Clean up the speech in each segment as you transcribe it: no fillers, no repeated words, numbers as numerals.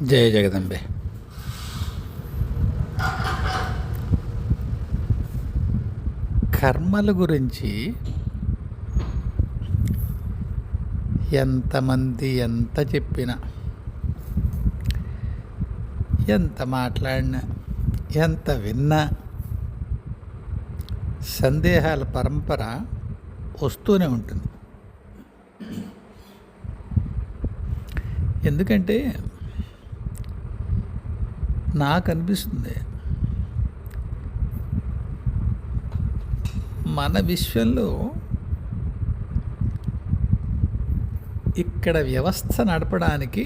జయ జగదంబే. కర్మల గురించి ఎంతమంది ఎంత చెప్పినా, ఎంత మాట్లాడినా, ఎంత విన్నా సందేహాల పరంపర వస్తూనే ఉంటుంది. ఎందుకంటే నాకు అనిపిస్తుంది, మన విశ్వంలో ఇక్కడ వ్యవస్థ నడపడానికి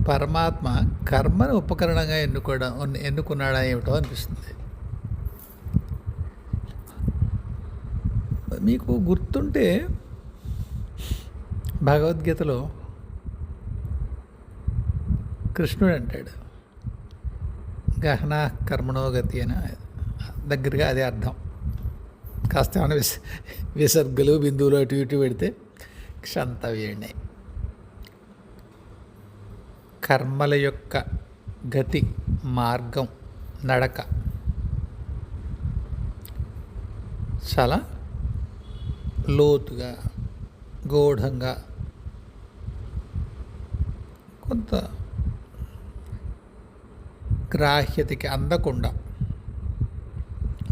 పరమాత్మ కర్మను ఉపకరణంగా ఎన్నుకున్నాడా ఏమిటో అనిపిస్తుంది. మీకు గుర్తుంటే భగవద్గీతలో కృష్ణుడు అంటాడు, గహన కర్మణోగతి అని. దగ్గరగా అదే అర్థం. కాస్త ఏమైనా విసర్గలు బిందువులు అటు ఇటు పెడితే క్షంతవ్యండి. కర్మల యొక్క గతి, మార్గం, నడక చాలా లోతుగా, గూఢంగా, కొంత గ్రాహ్యతకి అందకుండా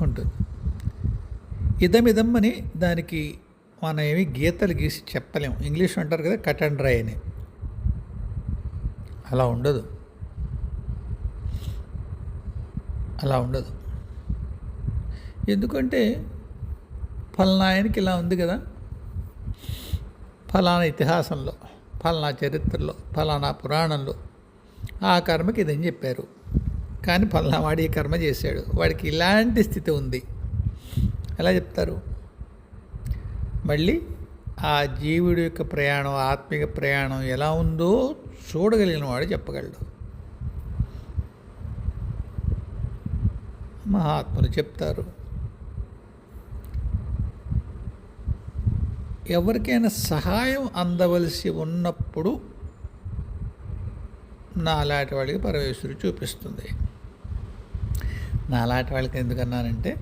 ఉంటుంది. ఇదమిదం అని దానికి మనం ఏమి గీతలు గీసి చెప్పలేము. ఇంగ్లీష్ అంటారు కదా, కట్ అండ్ డ్రై అని. అలా ఉండదు, అలా ఉండదు. ఎందుకంటే ఫలానా ఆయనకి ఇలా ఉంది కదా, ఫలానా ఇతిహాసంలో, ఫలానా చరిత్రలో, ఫలానా పురాణంలో ఆ కర్మకి ఇదని చెప్పారు. కానీ ఫలానా వాడు ఈ కర్మ చేశాడు, వాడికి ఇలాంటి స్థితి ఉంది ఎలా చెప్తారు? మళ్ళీ ఆ జీవుడి యొక్క ప్రయాణం, ఆత్మిక ప్రయాణం ఎలా ఉందో చూడగలిగిన వాడు చెప్పగలడు. మహాత్ములు చెప్తారు, ఎవరికైనా సహాయం అందవలసి ఉన్నప్పుడు నాలాంటి వాళ్ళకి పరమేశ్వరుడు చూపిస్తుంది. నాలాంటి వాళ్ళకి ఎందుకన్నానంటే,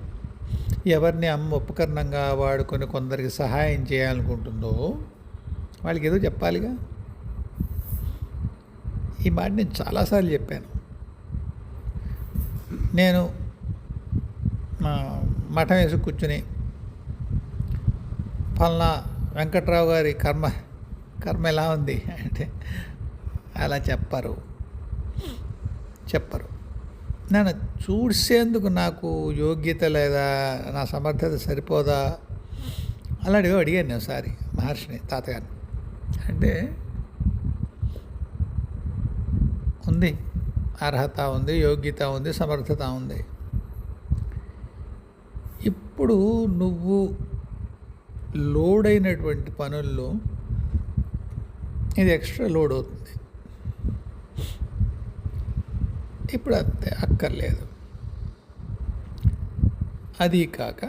ఎవరిని అమ్మ ఉపకరణంగా వాడుకొని కొందరికి సహాయం చేయాలనుకుంటుందో వాళ్ళకి ఏదో చెప్పాలిగా. ఈ మాట నేను చాలాసార్లు చెప్పాను. నేను మఠం వేసి కూర్చుని ఫలానా వెంకట్రావు గారి కర్మ ఎలా ఉంది అంటే అలా చెప్పరు. నన్ను చూసేందుకు నాకు యోగ్యత లేదా, నా సమర్థత సరిపోదా అలాంటివి అడిగాను నేను ఒకసారి మహర్షిని, తాతగారిని. అంటే ఉంది, అర్హత ఉంది, యోగ్యత ఉంది, సమర్థత ఉంది. ఇప్పుడు నువ్వు లోడ్ అయినటువంటి పనుల్లో ఇది ఎక్స్ట్రా లోడ్ అవుతుంది. ఇప్పుడు అంతే, అక్కర్లేదు. అది కాక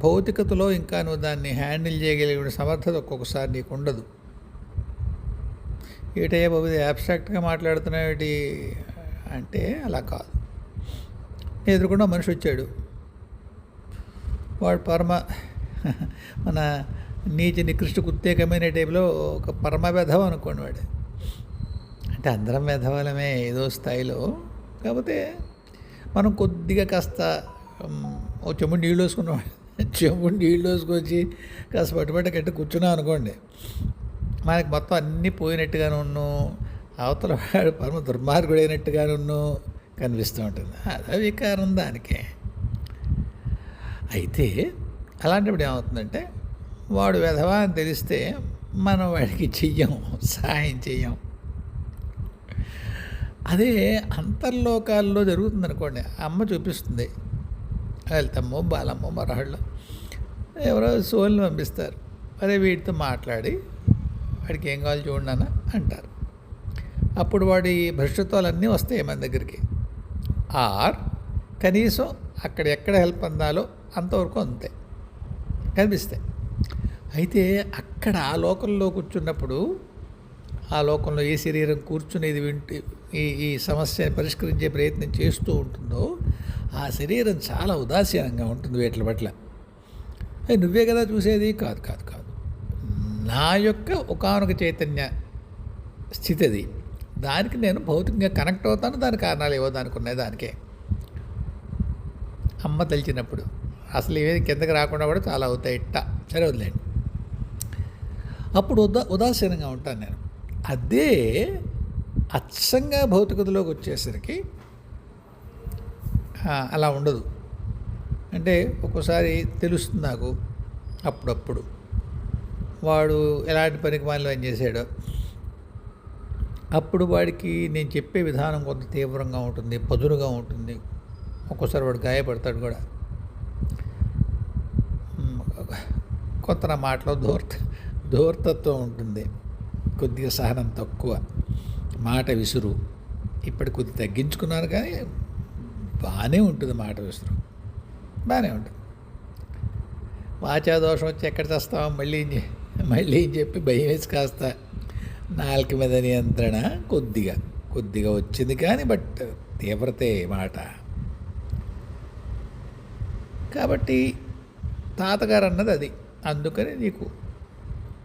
భౌతికతలో ఇంకా నువ్వు దాన్ని హ్యాండిల్ చేయగలిగిన సమర్థత ఒక్కొక్కసారి నీకు ఉండదు. ఏటయ్యా బాబు యాబ్స్ట్రాక్ట్గా మాట్లాడుతున్నావేటి అంటే అలా కాదు. ఎదురుకుండా మనిషి వచ్చాడు, వాడు మన నీచ నికృష్ట కుత్తేకమైన టైపులో ఒక పరమ వెధవ అనుకోండి వాడు. అంటే అందరం వెధవలమే ఏదో స్థాయిలో. కాకపోతే మనం కొద్దిగా కాస్త ఓ చెంబుడు నీళ్ళు వేసుకున్నాం, చెంబుడు నీళ్ళు వేసుకొచ్చి కాస్త పట్టుబట్టి కట్టి కూర్చున్నాం అనుకోండి, మనకి మొత్తం అన్నీ పోయినట్టుగానే ఉన్నాం, అవతల వాడు పరమ దుర్మార్గుడు అయినట్టుగానే ఉన్నాం కనిపిస్తూ ఉంటుంది. అదే వికారం దానికే. అయితే అలాంటప్పుడు ఏమవుతుందంటే, వాడు వెధవా అని తెలిస్తే మనం వాడికి సహాయం చెయ్యం. అదే అంతర్లోకాల్లో జరుగుతుంది అనుకోండి. అమ్మ చూపిస్తుంది, వెళ్తామో బాలమ్మో మరహళ్ళు ఎవరో సోల్ని పంపిస్తారు, అదే వీటితో మాట్లాడి వాడికి ఏం కావాలి చూడండి అన్న అంటారు. అప్పుడు వాడి భ్రష్టత్వాలన్నీ వస్తాయి మన దగ్గరికి. ఆర్ కనీసం అక్కడ ఎక్కడ హెల్ప్ అందాలో అంతవరకు అంతే కనిపిస్తాయి. అయితే అక్కడ ఆ లోకంలో కూర్చున్నప్పుడు ఆ లోకంలో ఏ శరీరం కూర్చుని ఇది వింటూ ఈ సమస్యని పరిష్కరించే ప్రయత్నం చేస్తూ ఉంటుందో ఆ శరీరం చాలా ఉదాసీనంగా ఉంటుంది వీటి పట్ల. నువ్వే కదా చూసేది, కాదు కాదు కాదు, నా యొక్క ఒకానొక చైతన్య స్థితి అది, దానికి నేను భౌతికంగా కనెక్ట్ అవుతాను, దాని కారణాలు ఏవో దానికి ఉన్నాయి, దానికే అమ్మ తలిచినప్పుడు అసలు ఇవేది కిందకి రాకుండా కూడా చాలా అవుతాయి సరే వదిలేండి. అప్పుడు ఉదాసీనంగా ఉంటాను నేను. అదే అచ్చంగా భౌతికతలోకి వచ్చేసరికి అలా ఉండదు. అంటే ఒక్కోసారి తెలుస్తుంది నాకు అప్పుడప్పుడు వాడు ఎలాంటి పనికి మాలిన పని చేశాడో. అప్పుడు వాడికి నేను చెప్పే విధానం కొంత తీవ్రంగా ఉంటుంది, పదునుగా ఉంటుంది. ఒక్కోసారి వాడు గాయపడతాడు కూడా. కొంత నా మాటలో ధూర్తత్వం ఉంటుంది, కొద్దిగా సహనం తక్కువ, మాట విసురు. ఇప్పటి కొద్ది తగ్గించుకున్నాను కానీ బాగానే ఉంటుంది, మాట విసురు బాగానే ఉంటుంది. వాచాదోషం వచ్చి ఎక్కడ చేస్తామో మళ్ళీ ఏం చెప్పి భయం వేసి కాస్త నాలుక మీద నియంత్రణ కొద్దిగా వచ్చింది కానీ బట్ తీవ్రతే మాట. కాబట్టి తాతగారు అన్నది అది, అందుకని నీకు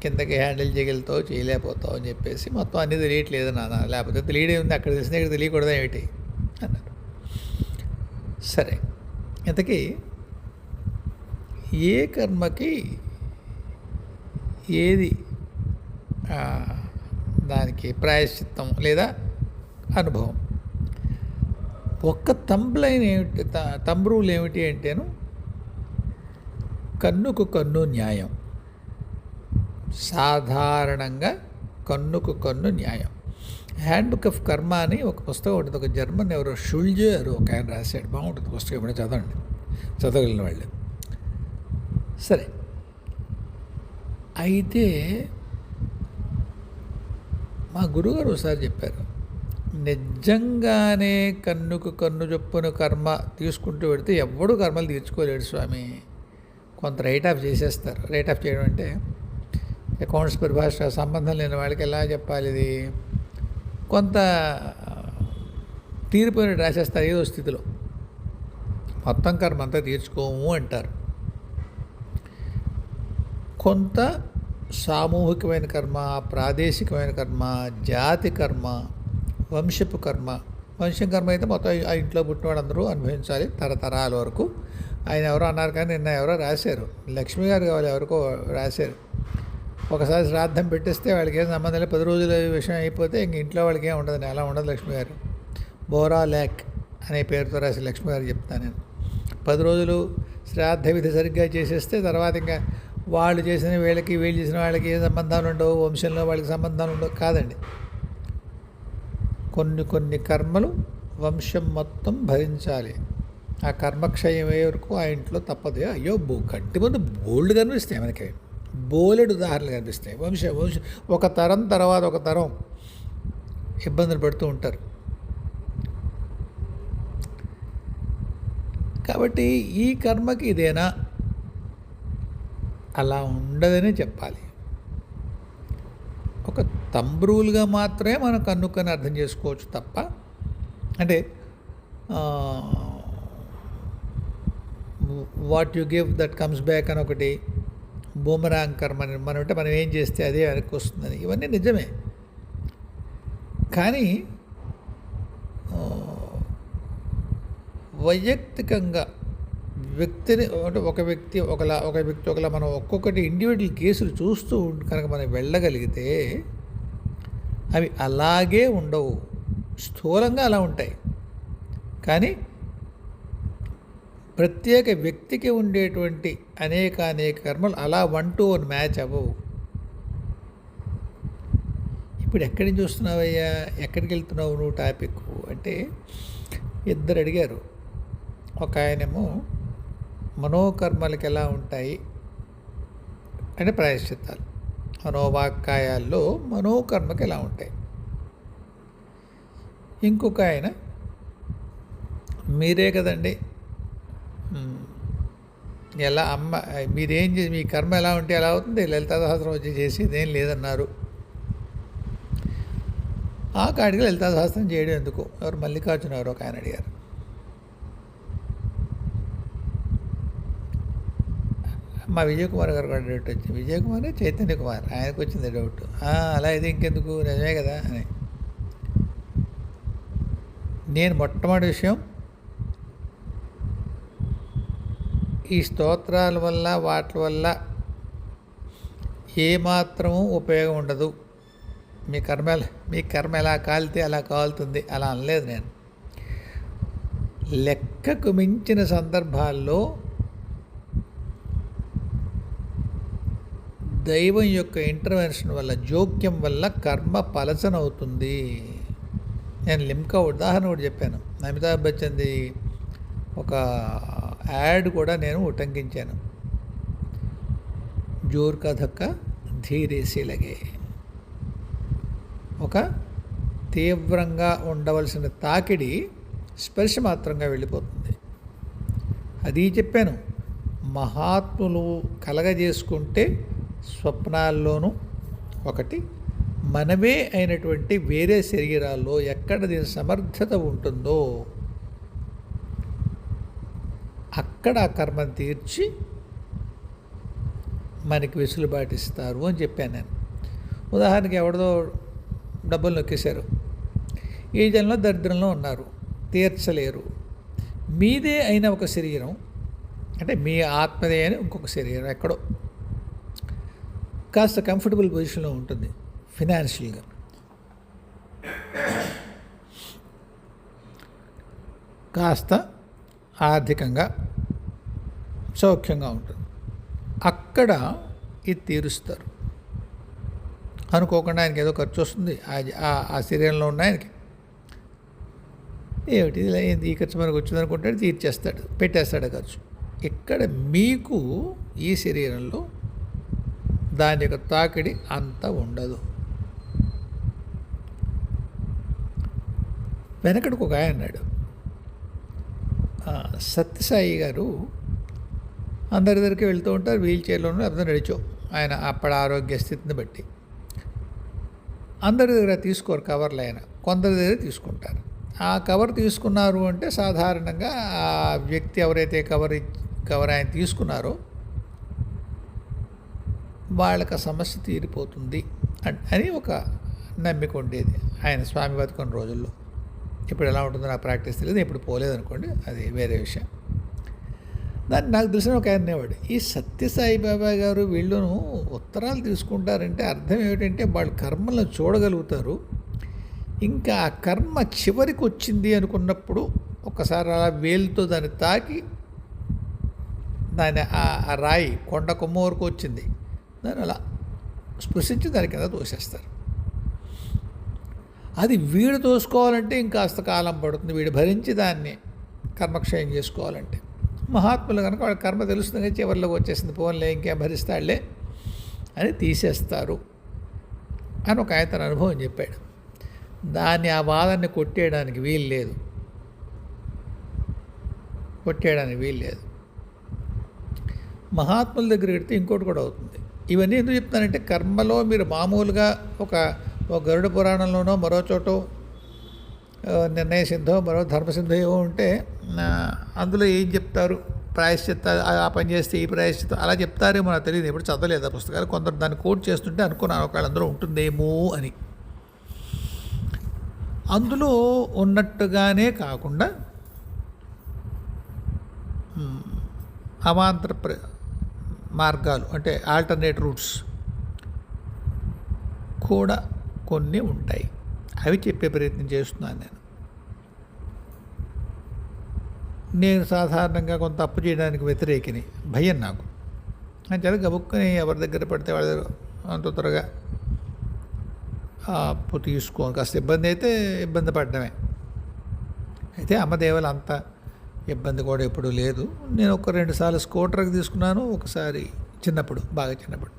కిందకి హ్యాండిల్ చేయగలుగుతావు, చేయలేకపోతావు అని చెప్పేసి మొత్తం అన్నీ తెలియట్లేదు నాన్న, లేకపోతే తెలియడే ఉంది, అక్కడ తెలిసిన ఇక్కడ తెలియకూడదా ఏమిటి అన్నారు. సరే, ఇంతకీ ఏ కర్మకి ఏది దానికి ప్రాయశ్చిత్తం లేదా అనుభవం? ఒక్క తంబ్లైన్ ఏమిటి, తంబ్రూలు ఏమిటి అంటేను కన్నుకు కన్ను న్యాయం. సాధారణంగా కన్నుకు కన్ను న్యాయం. హ్యాండ్ బుక్ ఆఫ్ కర్మ అని ఒక పుస్తకం ఉంటుంది, ఒక జర్మన్ ఎవరో షుల్జర్ ఒక ఆయన రాశాడు, బాగుంటుంది పుస్తకం, ఎప్పుడైనా చదవండి, చదవగలిగిన వాళ్ళు. సరే, అయితే మా గురువుగారు ఒకసారి చెప్పారు, నిజంగానే కన్నుకు కన్ను చొప్పున కర్మ తీసుకుంటూ పెడితే ఎవడు కర్మలు తీర్చుకోలేడు స్వామి, కొంత రైట్ ఆఫ్ చేసేస్తారు. రైట్ ఆఫ్ చేయడం అంటే అకౌంట్స్ పరిభాష సంబంధం లేని వాళ్ళకి ఎలా చెప్పాలి, ఇది కొంత తీరిపోయినట్టు రాసేస్తారు ఏదో స్థితిలో, మొత్తం కర్మ అంతా తీర్చుకోము అంటారు. కొంత సామూహికమైన కర్మ, ప్రాదేశికమైన కర్మ, జాతి కర్మ, వంశపు కర్మ. వంశం కర్మ అయితే మొత్తం ఆ ఇంట్లో పుట్టిన వాళ్ళందరూ అనుభవించాలి తరతరాల వరకు. ఆయన ఎవరో అన్నారు కానీ నిన్న ఎవరో రాశారు, లక్ష్మి గారు కావాలి ఎవరికో రాశారు, ఒకసారి శ్రాద్ధం పెట్టేస్తే వాళ్ళకి ఏం సంబంధం లేదు, 10 రోజుల విషయం అయిపోతే ఇంక ఇంట్లో వాళ్ళకి ఏం ఉండదు, అలా ఉండదు. లక్ష్మి గారు బోరా ల్యాక్ అనే పేరుతో రాసి లక్ష్మి గారు చెప్తాను నేను. 10 రోజులు శ్రాద్ధ విధి సరిగ్గా చేసేస్తే తర్వాత ఇంకా వాళ్ళు చేసిన వీళ్ళకి వీళ్ళు చేసిన వాళ్ళకి ఏ సంబంధాలు ఉండవు, వంశంలో వాళ్ళకి సంబంధాలు ఉండవు, కాదండి. కొన్ని కర్మలు వంశం మొత్తం భరించాలి. ఆ కర్మక్షయం అయ్యే వరకు ఆ ఇంట్లో తప్పదు. అయ్యో కంటి ముందు బోల్డ్ కనిపిస్తాయి, మనకి బోలెడు ఉదాహరణలు కనిపిస్తాయి. వంశం ఒక తరం తర్వాత ఒక తరం ఇబ్బందులు పడుతూ ఉంటారు. కాబట్టి ఈ కర్మకి ఇదేనా, అలా ఉండదనే చెప్పాలి. ఒక తంబ్రూలుగా మాత్రమే మనం కన్నుకొని అర్థం చేసుకోవచ్చు తప్ప, అంటే what you give that comes back అని ఒకటి, బూమరాంగ్ కర్మ అని మనం అంటే మనం ఏం చేస్తే అదే వెనక్కి వస్తుందని, ఇవన్నీ నిజమే. కానీ వైయక్తికంగా వ్యక్తిని అంటే ఒక వ్యక్తి ఒకలా మనం ఒక్కొక్కటి ఇండివిజువల్ కేసులు చూస్తూ కనుక మనం వెళ్ళగలిగితే అవి అలాగే ఉండవు, స్థూలంగా అలా ఉంటాయి. కానీ ప్రత్యేక వ్యక్తికి ఉండేటువంటి అనేక కర్మలు అలా 1 to 1 మ్యాచ్ అవ్వవు. ఇప్పుడు ఎక్కడి నుంచి వస్తున్నావయ్యా, ఎక్కడికి వెళ్తున్నావు నువ్వు టాపిక్ అంటే, ఇద్దరు అడిగారు. ఒక ఆయనేమో మనోకర్మలకి ఎలా ఉంటాయి అంటే ప్రాయశ్చిత్తాలు, మనోవాక్కాయాల్లో మనోకర్మకి ఎలా ఉంటాయి. ఇంకొక ఆయన మీరే కదండి ఎలా మీరేం మీ కర్మ ఎలా ఉంటే ఎలా అవుతుంది, లలితా సహస్రం వచ్చి చేసి ఇదేం లేదన్నారు. ఆ కాడికి లలితా సహస్రం చేయడం ఎందుకు? ఎవరు మల్లికార్జున ఎవరో ఒక ఆయన అడిగారు. మా విజయ్ కుమార్ గారు కూడా డౌట్ వచ్చింది. విజయ్ కుమార్ చైతన్య కుమార్ ఆయనకు వచ్చింది డౌట్. అలా అయితే ఇంకెందుకు, నిజమే కదా అని. నేను మొట్టమొదటి విషయం, ఈ స్తోత్రాల వల్ల వాటి వల్ల ఏమాత్రము ఉపయోగం ఉండదు. మీ కర్మ ఎలా కాలితే అలా కాలుతుంది అలా అనలేదు నేను. లెక్కకు మించిన సందర్భాల్లో దైవం యొక్క ఇంటర్వెన్షన్ వల్ల, జోక్యం వల్ల కర్మ పలచనవుతుంది. నేను లిమ్కా ఉదాహరణ కూడా చెప్పాను. అమితాబ్ బచ్చన్ది ఒక యాడ్ కూడా నేను ఉటంకించాను. జోర్ కా ధక్కా ధీరేసి లగే. ఒక తీవ్రంగా ఉండవలసిన తాకిడి స్పర్శ మాత్రంగా వెళ్ళిపోతుంది. అది చెప్పాను. మహాత్ములు కలగజేసుకుంటే స్వప్నాల్లోనూ ఒకటి, మనమే అయినటువంటి వేరే శరీరాల్లో ఎక్కడ దీని సమర్థత ఉంటుందో అక్కడ ఆ కర్మను తీర్చి మనకి వెసులుబాటిస్తారు అని చెప్పాను నేను. ఉదాహరణకి ఎవరిదో డబ్బులు నొక్కేశారు, ఈ జన్మలో దరిద్రంలో ఉన్నారు, తీర్చలేరు. మీదే అయిన ఒక శరీరం, అంటే మీ ఆత్మదే అని ఇంకొక శరీరం ఎక్కడో కాస్త కంఫర్టబుల్ పొజిషన్లో ఉంటుంది ఫినాన్షియల్గా, కాస్త ఆర్థికంగా సౌఖ్యంగా ఉంటుంది. అక్కడ ఇది తీరుస్తారు. అనుకోకుండా ఆయనకి ఏదో ఖర్చు వస్తుంది, ఆ శరీరంలో ఉన్న ఆయనకి ఏమిటి ఈ ఖర్చు మనకు వచ్చింది అనుకుంటాడు, తీర్చేస్తాడు, పెట్టేస్తాడు ఖర్చు. ఇక్కడ మీకు ఈ శరీరంలో దాని యొక్క తాకిడి అంత ఉండదు. వెనకడికి ఒక ఆయన అన్నాడు, సత్యసాయి గారు అందరి దగ్గరికి వెళ్తూ ఉంటారు, వీల్ చైర్లో ఉన్నారు, అర్థం నడిచో ఆయన అప్పటి ఆరోగ్య స్థితిని బట్టి. అందరి దగ్గర తీసుకోరు కవర్లు, ఆయన కొందరి దగ్గర తీసుకుంటారు. ఆ కవర్ తీసుకున్నారు అంటే సాధారణంగా ఆ వ్యక్తి ఎవరైతే కవర్ ఆయన తీసుకున్నారో వాళ్ళకి ఆ సమస్య తీరిపోతుంది అని ఒక నమ్మిక ఉండేది ఆయన స్వామి బతుకున్న రోజుల్లో. ఇప్పుడు ఎలా ఉంటుందో నాకు ప్రాక్టీస్ తెలియదు, ఇప్పుడు పోలేదనుకోండి, అది వేరే విషయం. దాన్ని నాకు తెలిసిన ఒక ఆయన అనేవాడు, ఈ సత్యసాయి బాబా గారు వీళ్ళను ఉత్తరాలు తీసుకుంటారంటే అర్థం ఏమిటంటే వాళ్ళు కర్మలను చూడగలుగుతారు. ఇంకా ఆ కర్మ చివరికి వచ్చింది అనుకున్నప్పుడు ఒకసారి అలా వేలుతో దాన్ని తాకి, దాని ఆ రాయి కొండ కొమ్మ వరకు వచ్చింది, దాన్ని అలా స్పృశించి దాని కింద తోసేస్తారు. అది వీడు తోసుకోవాలంటే ఇంకాస్త కాలం పడుతుంది, వీడు భరించి దాన్ని కర్మక్షయం చేసుకోవాలంటే. మహాత్ములు కనుక వాళ్ళ కర్మ తెలుస్తుంది, చివరిలోకి వచ్చేసింది, పోన్లే ఇంకేం భరిస్తాడులే అని తీసేస్తారు అని ఒక ఆయన తన అనుభవం చెప్పాడు. దాన్ని ఆ వాదాన్ని కొట్టేయడానికి వీలు లేదు. మహాత్ముల దగ్గర పెడితే ఇంకోటి కూడా అవుతుంది. ఇవన్నీ ఎందుకు చెప్తానంటే, కర్మలో మీరు మామూలుగా ఒక గరుడ పురాణంలోనో మరో చోటో నిర్ణయ సిద్ధో మరో ధర్మసిద్ధో ఏవో ఉంటే అందులో ఏం చెప్తారు, ప్రాయశ్చిత్త ఆ పని చేస్తే ఈ ప్రాయశ్చిత్తం అలా చెప్తారేమో నాకు తెలియదు, ఎప్పుడు చదవలేదు ఆ పుస్తకాలు. కొందరు దాన్ని కోట్ చేస్తుంటే అనుకున్నాను ఒకవేళ అందులో ఉంటుందేమో అని. అందులో ఉన్నట్టుగానే కాకుండా అవాంతర మార్గాలు అంటే ఆల్టర్నేట్ రూట్స్ కూడా కొన్ని ఉంటాయి. అవి చెప్పే ప్రయత్నం చేస్తున్నాను నేను సాధారణంగా కొంత అప్పు చేయడానికి వ్యతిరేకిని, భయం నాకు. అంటే గబుక్కుని ఎవరి దగ్గర పడితే వాళ్ళ దగ్గర అంత త్వరగా అప్పు తీసుకోని, కాస్త ఇబ్బంది అయితే ఇబ్బంది పడ్డమే. అయితే అమ్మదేవలు అంత ఇబ్బంది కూడా ఎప్పుడూ లేదు. నేను ఒక 2 సార్లు స్కూటర్కి తీసుకున్నాను, ఒకసారి చిన్నప్పుడు, బాగా చిన్నప్పుడు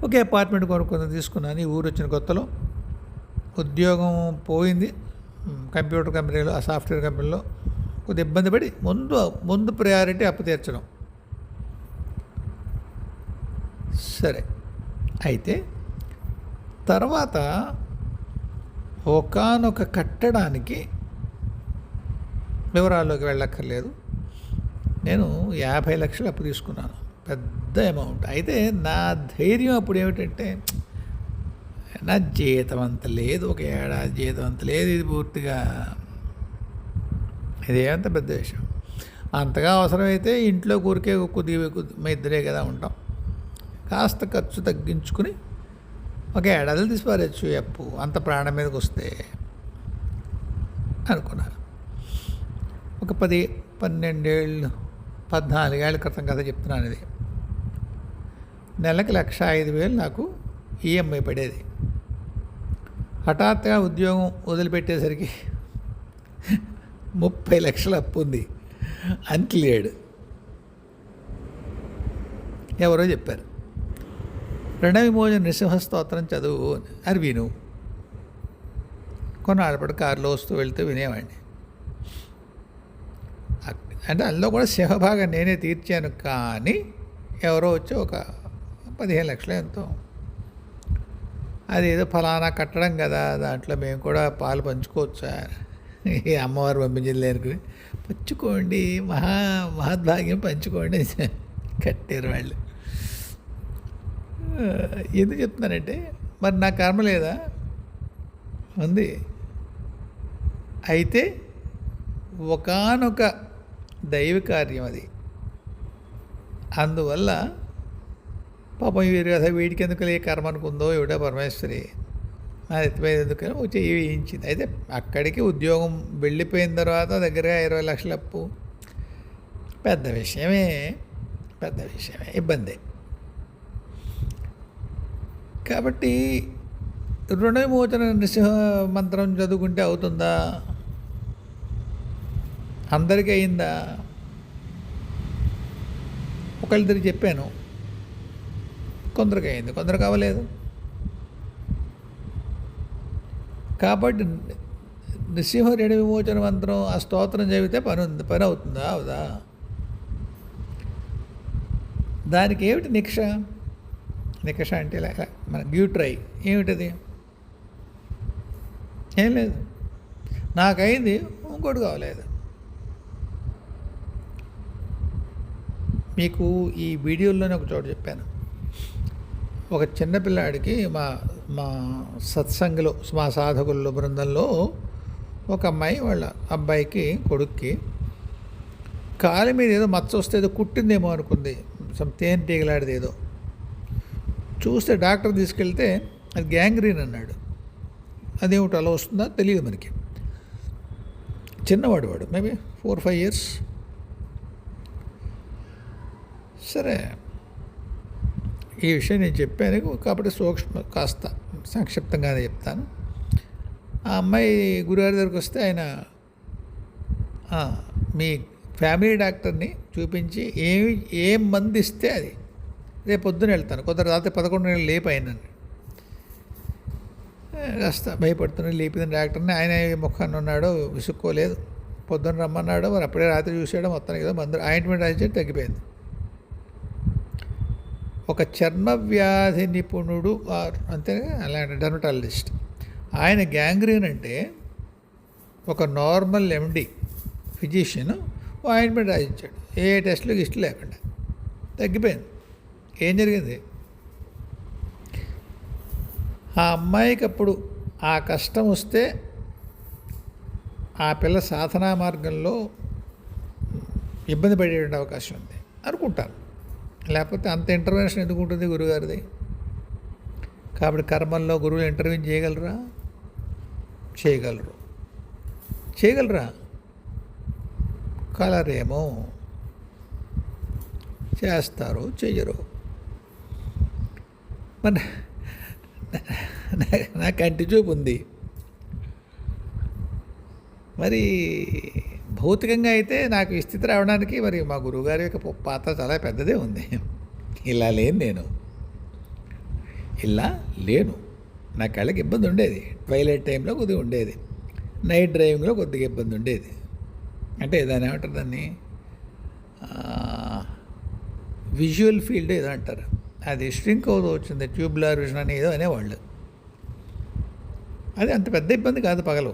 ఒకే అపార్ట్మెంట్ కొనుక్కొని తీసుకున్నాను. ఈ ఊరు వచ్చిన కొత్తలో ఉద్యోగం పోయింది, కంప్యూటర్ కంపెనీలో, ఆ సాఫ్ట్వేర్ కంపెనీలో కొద్దిగా ఇబ్బంది పడి ముందు ప్రయారిటీ అప్పు తీర్చడం. సరే, అయితే తర్వాత ఒకానొక కట్టడానికి వివరాల్లోకి వెళ్ళక్కర్లేదు, నేను 50 లక్షలు అప్పు తీసుకున్నాను. పెద్ద అమౌంట్. అయితే నా ధైర్యం అప్పుడు ఏమిటంటే, నా జీతం అంత లేదు, ఒక ఏడాది జీతం అంత లేదు, ఇది పూర్తిగా ఇదేమంత పెద్ద విషయం. అంతగా అవసరమైతే ఇంట్లో కూరికే మా ఇద్దరే కదా ఉంటాం, కాస్త ఖర్చు తగ్గించుకుని ఒక ఏడాదిలో తీసిపారచ్చు అప్పు, అంత ప్రాణం మీదకి వస్తే అనుకున్నాను. ఒక 12 ఏళ్ళు 14 ఏళ్ళ క్రితం కథ చెప్తున్నాను ఇది. నెలకి 1,05,000 నాకు ఈఎంఐ పడేది. హఠాత్తుగా ఉద్యోగం వదిలిపెట్టేసరికి 30 లక్షల అప్పు ఉంది, అన్క్లియర్డ్. ఎవరో చెప్పారు, రుణ విమోచన నృసింహస్తోత్రం చదువు అని విను. కొన్నాళ్ళపాటు కారులో వస్తూ వెళ్తూ వినేవాడిని. అంటే అందులో కూడా సింహభాగం నేనే తీర్చాను, కానీ ఎవరో వచ్చి ఒక 15 లక్షలు ఎంతో, అదేదో ఫలానా కట్టడం కదా, దాంట్లో మేము కూడా పాలు పంచుకోవచ్చా, ఈ అమ్మవారు పంపించింది లేనుకుని, పంచుకోండి, మహద్భాగ్యం పంచుకోండి కట్టారు వాళ్ళు. ఎందుకు చెప్తున్నానంటే, మరి నా కర్మ లేదా? ఉంది. అయితే ఒకానొక దైవ కార్యం అది. అందువల్ల పాపం వీరు కదా, వీడికి ఎందుకు లే కర్మ అనుకుందో ఎవడో పరమేశ్వరి నా ఎత్తిపోయి ఎందుకని చెయ్యి వేయించింది. అయితే అక్కడికి ఉద్యోగం వెళ్ళిపోయిన తర్వాత దగ్గరగా 20 లక్షల అప్పు పెద్ద విషయమే, ఇబ్బంది. కాబట్టి రుణ విమోచన నృసింహ మంత్రం చదువుకుంటే అవుతుందా? అందరికీ అయిందా? ఒకళ్ళిద్దరికి చెప్పాను, కొందరికి అయింది, కొందరికి అవ్వలేదు. కాబట్టి నృసింహ రుణ విమోచన మంత్రం ఆ స్తోత్రం చదివితే పని అవుతుందా? అవుదా? దానికి ఏమిటి నిక్ష అంటే ఇలా మన ట్రై ఏమిటది? ఏం లేదు, నాకైంది, ఇంకోటి కావలేదు. మీకు ఈ వీడియోలోనే ఒక చోట చెప్పాను, ఒక చిన్నపిల్లాడికి మా సత్సంగలో, మా సాధకుల బృందంలో ఒక అమ్మాయి వాళ్ళ అబ్బాయికి, కొడుక్కి కాలి మీద ఏదో మచ్చ వస్తే ఏదో కుట్టిందేమో అనుకుంది, తేనెటీగలాడిది ఏదో. చూస్తే డాక్టర్ తీసుకెళ్తే అది గ్యాంగ్రీన్ అన్నాడు. అదేమిటి అలా వస్తుందా తెలియదు మనకి. చిన్నవాడు వాడు, మేబీ 4-5 years. సరే, ఈ విషయం నేను చెప్పాను కాబట్టి కాస్త సంక్షిప్తంగానే చెప్తాను. ఆ అమ్మాయి గురుగారి దగ్గరికి వస్తే ఆయన మీ ఫ్యామిలీ డాక్టర్ని చూపించి ఏం మందు ఇస్తే అది రేపు పొద్దున వెళ్తాను, కొందరు రాత్రి 11 గంటలు లేపైనాను. కాస్త భయపడుతున్నా లేపిన డాక్టర్ని. ఆయన ముఖాన్ని ఉన్నాడో విసుక్కోలేదు, పొద్దున్న రమ్మన్నాడు, మరి అప్పుడే రాత్రి చూసాడో, మొత్తానికి ఏదో మందు ఆయింట్మెంట్ రాయించి తగ్గిపోయింది. ఒక చర్మ వ్యాధి నిపుణుడు అంతే, అలాంటి డర్మటాలజిస్ట్, ఆయన గ్యాంగ్రీన్ అంటే ఒక నార్మల్ ఎండి ఫిజిషియన్ ఆయింట్మెంట్ రాయించాడు, ఏ టెస్ట్లు గిస్టు లేకుండా తగ్గిపోయింది. ఏం జరిగింది? ఆ అమ్మాయికి అప్పుడు ఆ కష్టం వస్తే ఆ పిల్ల సాధనా మార్గంలో ఇబ్బంది పడే అవకాశం ఉంది అనుకుంటాను. లేకపోతే అంత ఇంటర్వెన్షన్ ఎందుకు ఉంటుంది గురుగారిది? కాబట్టి కర్మల్లో గురువులు ఇంటర్వ్యూ చేయగలరా? చేయగలరా? కలరేమో, చేస్తారు, చెయ్యరు. మరి నా కంటి చూపు ఉంది, మరి భౌతికంగా అయితే నాకు ఈ స్థితి రావడానికి మరి మా గురువుగారి యొక్క పాత్ర చాలా పెద్దదే ఉంది. ఇలా లేను. నా కళ్ళకి ఇబ్బంది ఉండేది, ట్వైలైట్ టైంలో కొద్దిగా ఉండేది, నైట్ డ్రైవింగ్లో కొద్దిగా ఇబ్బంది ఉండేది. అంటే దాన్ని ఏమంటారు, దాన్ని విజువల్ ఫీల్డ్ ఏదో అంటారు, అది స్ట్రింక్ అవుతూ వచ్చింది, ట్యూబ్యులర్ విజన్ అని ఏదో అనేవాళ్ళు. అది అంత పెద్ద ఇబ్బంది కాదు పగలు.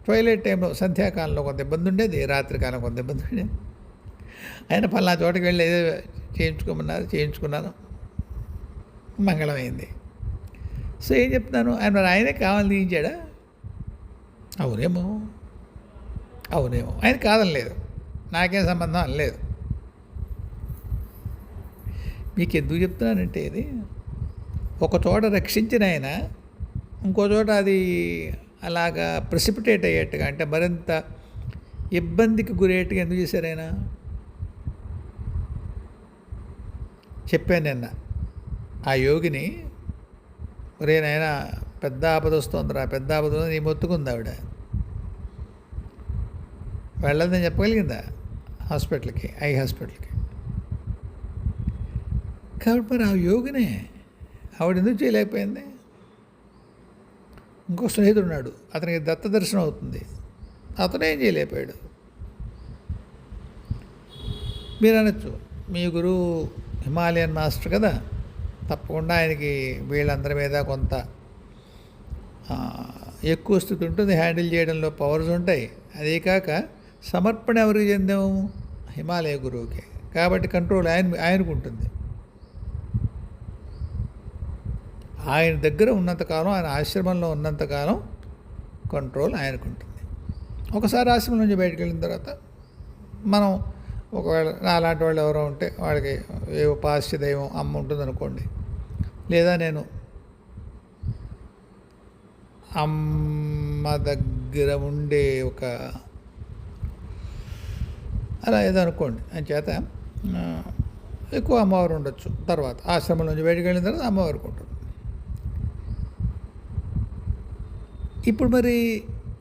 ట్వైలైట్ టైంలో సంధ్యాకాలంలో కొంత ఇబ్బంది ఉండేది, రాత్రికాలం కొంత ఇబ్బంది ఉండేది. ఆయన పలానా చోటకి వెళ్ళి ఏదో చేయించుకోమన్నారు, చేయించుకున్నాను, మంగళమైంది. సో ఏం చెప్తున్నాను, ఆయనే కావాలని తీయించాడా? అవునేమో, ఆయన కాదనలేదు, నాకేం సంబంధం అనలేదు. మీకు ఎందుకు చెప్తున్నానంటే ఇది ఒక చోట రక్షించిన ఆయన ఇంకో చోట అది అలాగా ప్రెసిపిటేట్ అయ్యేట్టుగా, అంటే మరింత ఇబ్బందికి గురయ్యేట్టుగా ఎందుకు చేశారు ఆయన? చెప్పాను నిన్న ఆ యోగిని, ఒరే నాయనా పెద్ద ఆపద వస్తుందిరా, పెద్ద ఆపద వస్తుంది, నీ మొత్తుకుంది ఆవిడ. వెళ్ళదని చెప్పగలిగిందా హాస్పిటల్కి, ఐ హాస్పిటల్కి? కాబట్టి మరి ఆ యోగినే ఆవిడ ఎందుకు చేయలేకపోయింది? ఇంకో స్నేహితుడు ఉన్నాడు, అతనికి దత్త దర్శనం అవుతుంది, అతనేం చేయలేకపోయాడు. మీరు అనొచ్చు, మీ గురువు హిమాలయన్ మాస్టర్ కదా, తప్పకుండా ఆయనకి వీళ్ళందరి మీద కొంత ఎక్కువ స్థితి ఉంటుంది, హ్యాండిల్ చేయడంలో పవర్స్ ఉంటాయి. అదే కాక సమర్పణ ఎవరికి చెందాము? హిమాలయ గురువుకి. కాబట్టి కంట్రోల్ ఆయనకు ఉంటుంది. ఆయన దగ్గర ఉన్నంతకాలం, ఆయన ఆశ్రమంలో ఉన్నంతకాలం కంట్రోల్ ఆయనకు ఉంటుంది. ఒకసారి ఆశ్రమం నుంచి బయటకు వెళ్ళిన తర్వాత మనం ఒకవేళ అలాంటి వాళ్ళు ఎవరో ఉంటే వాళ్ళకి ఏ ఉపాస్య దైవం అమ్మ ఉంటుందనుకోండి, లేదా నేను అమ్మ దగ్గర ఉండే ఒక అలా ఏదో అనుకోండి, అని చేత ఎక్కువ అమ్మవారు ఉండొచ్చు. తర్వాత ఆశ్రమం నుంచి బయటకు వెళ్ళిన తర్వాత అమ్మవారికి ఉంటుంది. ఇప్పుడు మరి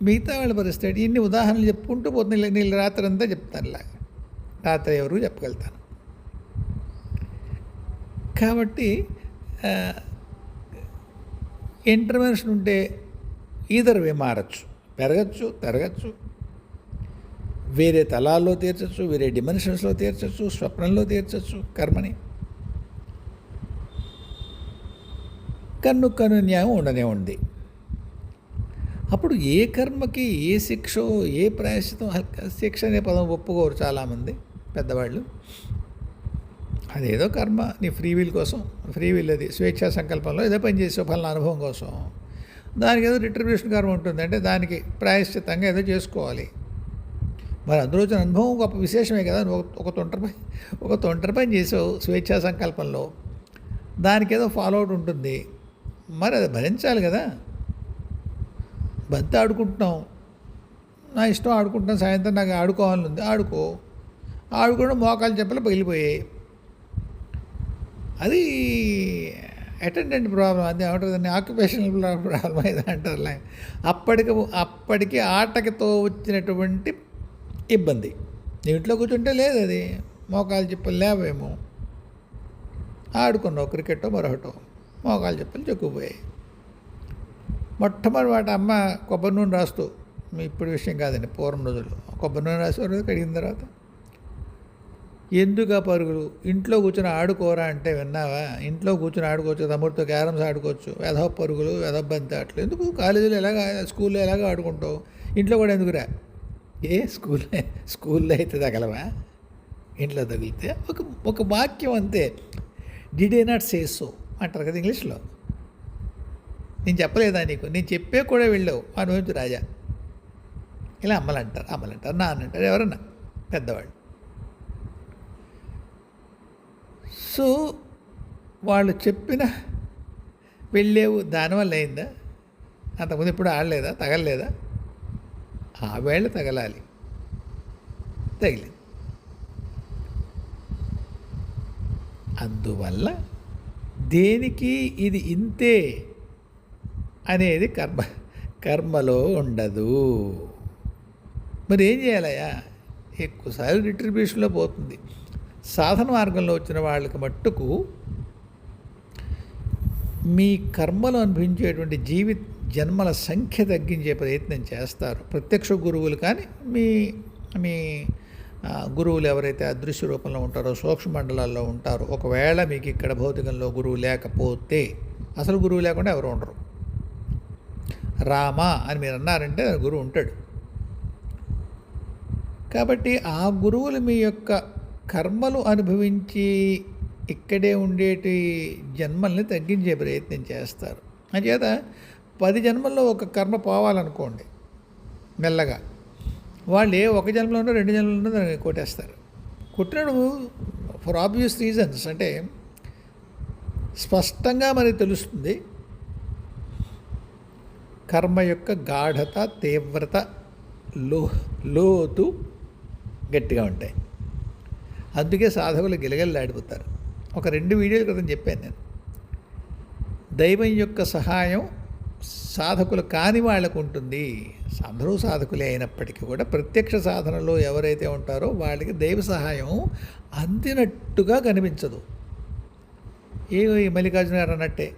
మిగతా వాళ్ళ పరిస్థితి, ఇన్ని ఉదాహరణలు చెప్పుకుంటూ పోతుంది. నేను రాత్రి అంతా చెప్తాను, ఇలాగా రాత్రి ఎవరు చెప్పగలుగుతాను. కాబట్టి ఇంటర్వెన్షన్ ఉంటే ఈధర్ వే మారచ్చు, పెరగచ్చు, తరగచ్చు, వేరే తలాల్లో తీర్చచ్చు, వేరే డిమెన్షన్స్లో తీర్చచ్చు, స్వప్నంలో తీర్చచ్చు కర్మని. కన్ను న్యాయం ఉండనే ఉంది. అప్పుడు ఏ కర్మకి ఏ శిక్షో, ఏ ప్రాయశ్చితం, శిక్ష అనే పదం ఒప్పుకోరు చాలామంది పెద్దవాళ్ళు. అదేదో కర్మ, నీ ఫ్రీ విల్ కోసం, ఫ్రీ విల్ అది స్వేచ్ఛా సంకల్పంలో ఏదో పని చేసే ఫలానా అనుభవం కోసం, దానికి ఏదో రిట్రిబ్యూషన్ కర్మ ఉంటుంది, అంటే దానికి ప్రాయశ్చితంగా ఏదో చేసుకోవాలి. మరి అందులో వచ్చిన అనుభవం గొప్ప విశేషమే కదా. ఒక తొంటరి పని చేసావు స్వేచ్ఛా సంకల్పంలో, దానికి ఏదో ఫాలో అవుట్ ఉంటుంది, మరి అది భరించాలి కదా. బంతి ఆడుకుంటున్నాం, నా ఇష్టం ఆడుకుంటున్నాను, సాయంత్రం నాకు ఆడుకోవాలని ఉంది, ఆడుకోవడం మోకాలు చెప్పలు పగిలిపోయాయి, అది అటెండెంట్ ప్రాబ్లం, అది ఏమంటారు దాన్ని, ఆక్యుపేషనల్ ప్రాబ్లం ఏదో అంటారు. అప్పటికి ఆటకితో వచ్చినటువంటి ఇబ్బంది. నీ ఇంట్లో కూర్చుంటే లేదు, అది మోకాలు చెప్పలు లేవేమో, ఆడుకున్నావు క్రికెట్టో మరొకటో, మోకాలు చెప్పలు చెక్కుపోయాయి. మొట్టమొదటి వాటి అమ్మ కొబ్బరి నూనె రాస్తూ, ఇప్పుడు విషయం కాదండి, పూర్వం రోజులు కొబ్బరి నూనె రాసేవారు కడిగిన తర్వాత. ఎందుకు ఆ పరుగులు, ఇంట్లో కూర్చొని ఆడుకోరా అంటే విన్నావా? ఇంట్లో కూర్చొని ఆడుకోవచ్చు, తమ్ముడితో క్యారమ్స్ ఆడుకోవచ్చు, వెధవ పరుగులు, వెధవ బంతి ఆటలు ఎందుకు? కాలేజీలో ఎలాగ, స్కూల్లో ఎలాగ ఆడుకుంటావు, ఇంట్లో కూడా ఎందుకురా? స్కూల్లో అయితే తగలవా, ఇంట్లో తగిలితే ఒక వాక్యం అంతే, did a not say so అంటారు కదా ఇంగ్లీష్లో. నేను చెప్పలేదా నీకు, నేను చెప్పే కూడా వెళ్ళావు అనుభవించు రాజా. ఇలా అమ్మలంటారు, నాన్నంటారు, ఎవరన్నా పెద్దవాళ్ళు. సో వాళ్ళు చెప్పిన వెళ్ళేవు, దానివల్ల అయిందా? అంతకుముందు ఇప్పుడు ఆడలేదా, తగలలేదా? ఆ వేళ తగలాలి, తగిలింది. అందువల్ల దేనికి ఇది ఇంతే అనేది కర్మలో ఉండదు. మరి ఏం చేయాలయ్యా? ఎక్కువసార్లు రిట్రిబ్యూషన్లో పోతుంది. సాధన మార్గంలో వచ్చిన వాళ్ళకి మట్టుకు మీ కర్మలు అనుభవించేటువంటి జన్మల సంఖ్య తగ్గించే ప్రయత్నం చేస్తారు ప్రత్యక్ష గురువులు. కానీ మీ గురువులు ఎవరైతే అదృశ్య రూపంలో ఉంటారో, సూక్ష్మ మండలాల్లో ఉంటారో, ఒకవేళ మీకు ఇక్కడ భౌతికంలో గురువు లేకపోతే, అసలు గురువు లేకుండా ఎవరు ఉండరు, రామ అని మీరు అన్నారంటే గురువు ఉంటాడు. కాబట్టి ఆ గురువులు మీ యొక్క కర్మలు అనుభవించి ఇక్కడే ఉండేటి జన్మల్ని తగ్గించే ప్రయత్నం చేస్తారు. అంచేత 10 జన్మల్లో ఒక కర్మ పోవాలనుకోండి మెల్లగా, వాళ్ళు ఒక జన్మలోనో 2 జన్మలోనో దాన్ని కొట్టేస్తారు. కొట్టినప్పుడు ఫర్ ఆబ్వియస్ రీజన్స్, అంటే స్పష్టంగా మనకి తెలుస్తుంది కర్మ యొక్క గాఢత, తీవ్రత, లోతు గట్టిగా ఉంటాయి. అందుకే సాధకులు గిలగిల్లాడిపోతారు. ఒక 2 వీడియోల క్రితం చెప్పాను నేను, దైవం యొక్క సహాయం సాధకులు కాని వాళ్ళకు ఉంటుంది. అందరూ సాధకులే అయినప్పటికీ కూడా ప్రత్యక్ష సాధనలో ఎవరైతే ఉంటారో వాళ్ళకి దైవ సహాయం అందినట్టుగా కనిపించదు. ఈ మల్లికార్జున గారు అన్నట్టే,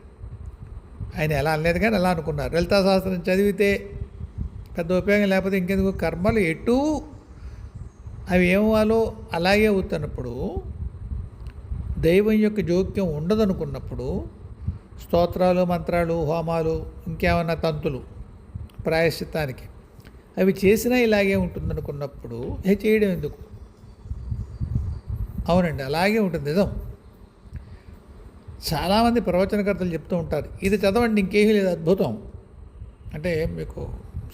ఆయన ఎలా అనలేదు కానీ ఎలా అనుకున్నారు. లలితా శాస్త్రం చదివితే పెద్ద ఉపయోగం లేకపోతే ఇంకెందుకు, కర్మలు ఎటు అవి ఏమవ్వాలో అలాగే అవుతున్నప్పుడు, దైవం యొక్క జోక్యం ఉండదనుకున్నప్పుడు స్తోత్రాలు, మంత్రాలు, హోమాలు, ఇంకేమన్నా తంతులు ప్రాయశ్చిత్తానికి అవి చేసినా ఇలాగే ఉంటుందనుకున్నప్పుడు చేయడం ఎందుకు? అవునండి, అలాగే ఉంటుంది నిజం. చాలామంది ప్రవచనకర్తలు చెప్తూ ఉంటారు, ఇది చదవండి ఇంకేమీ లేదు అద్భుతం అంటే, మీకు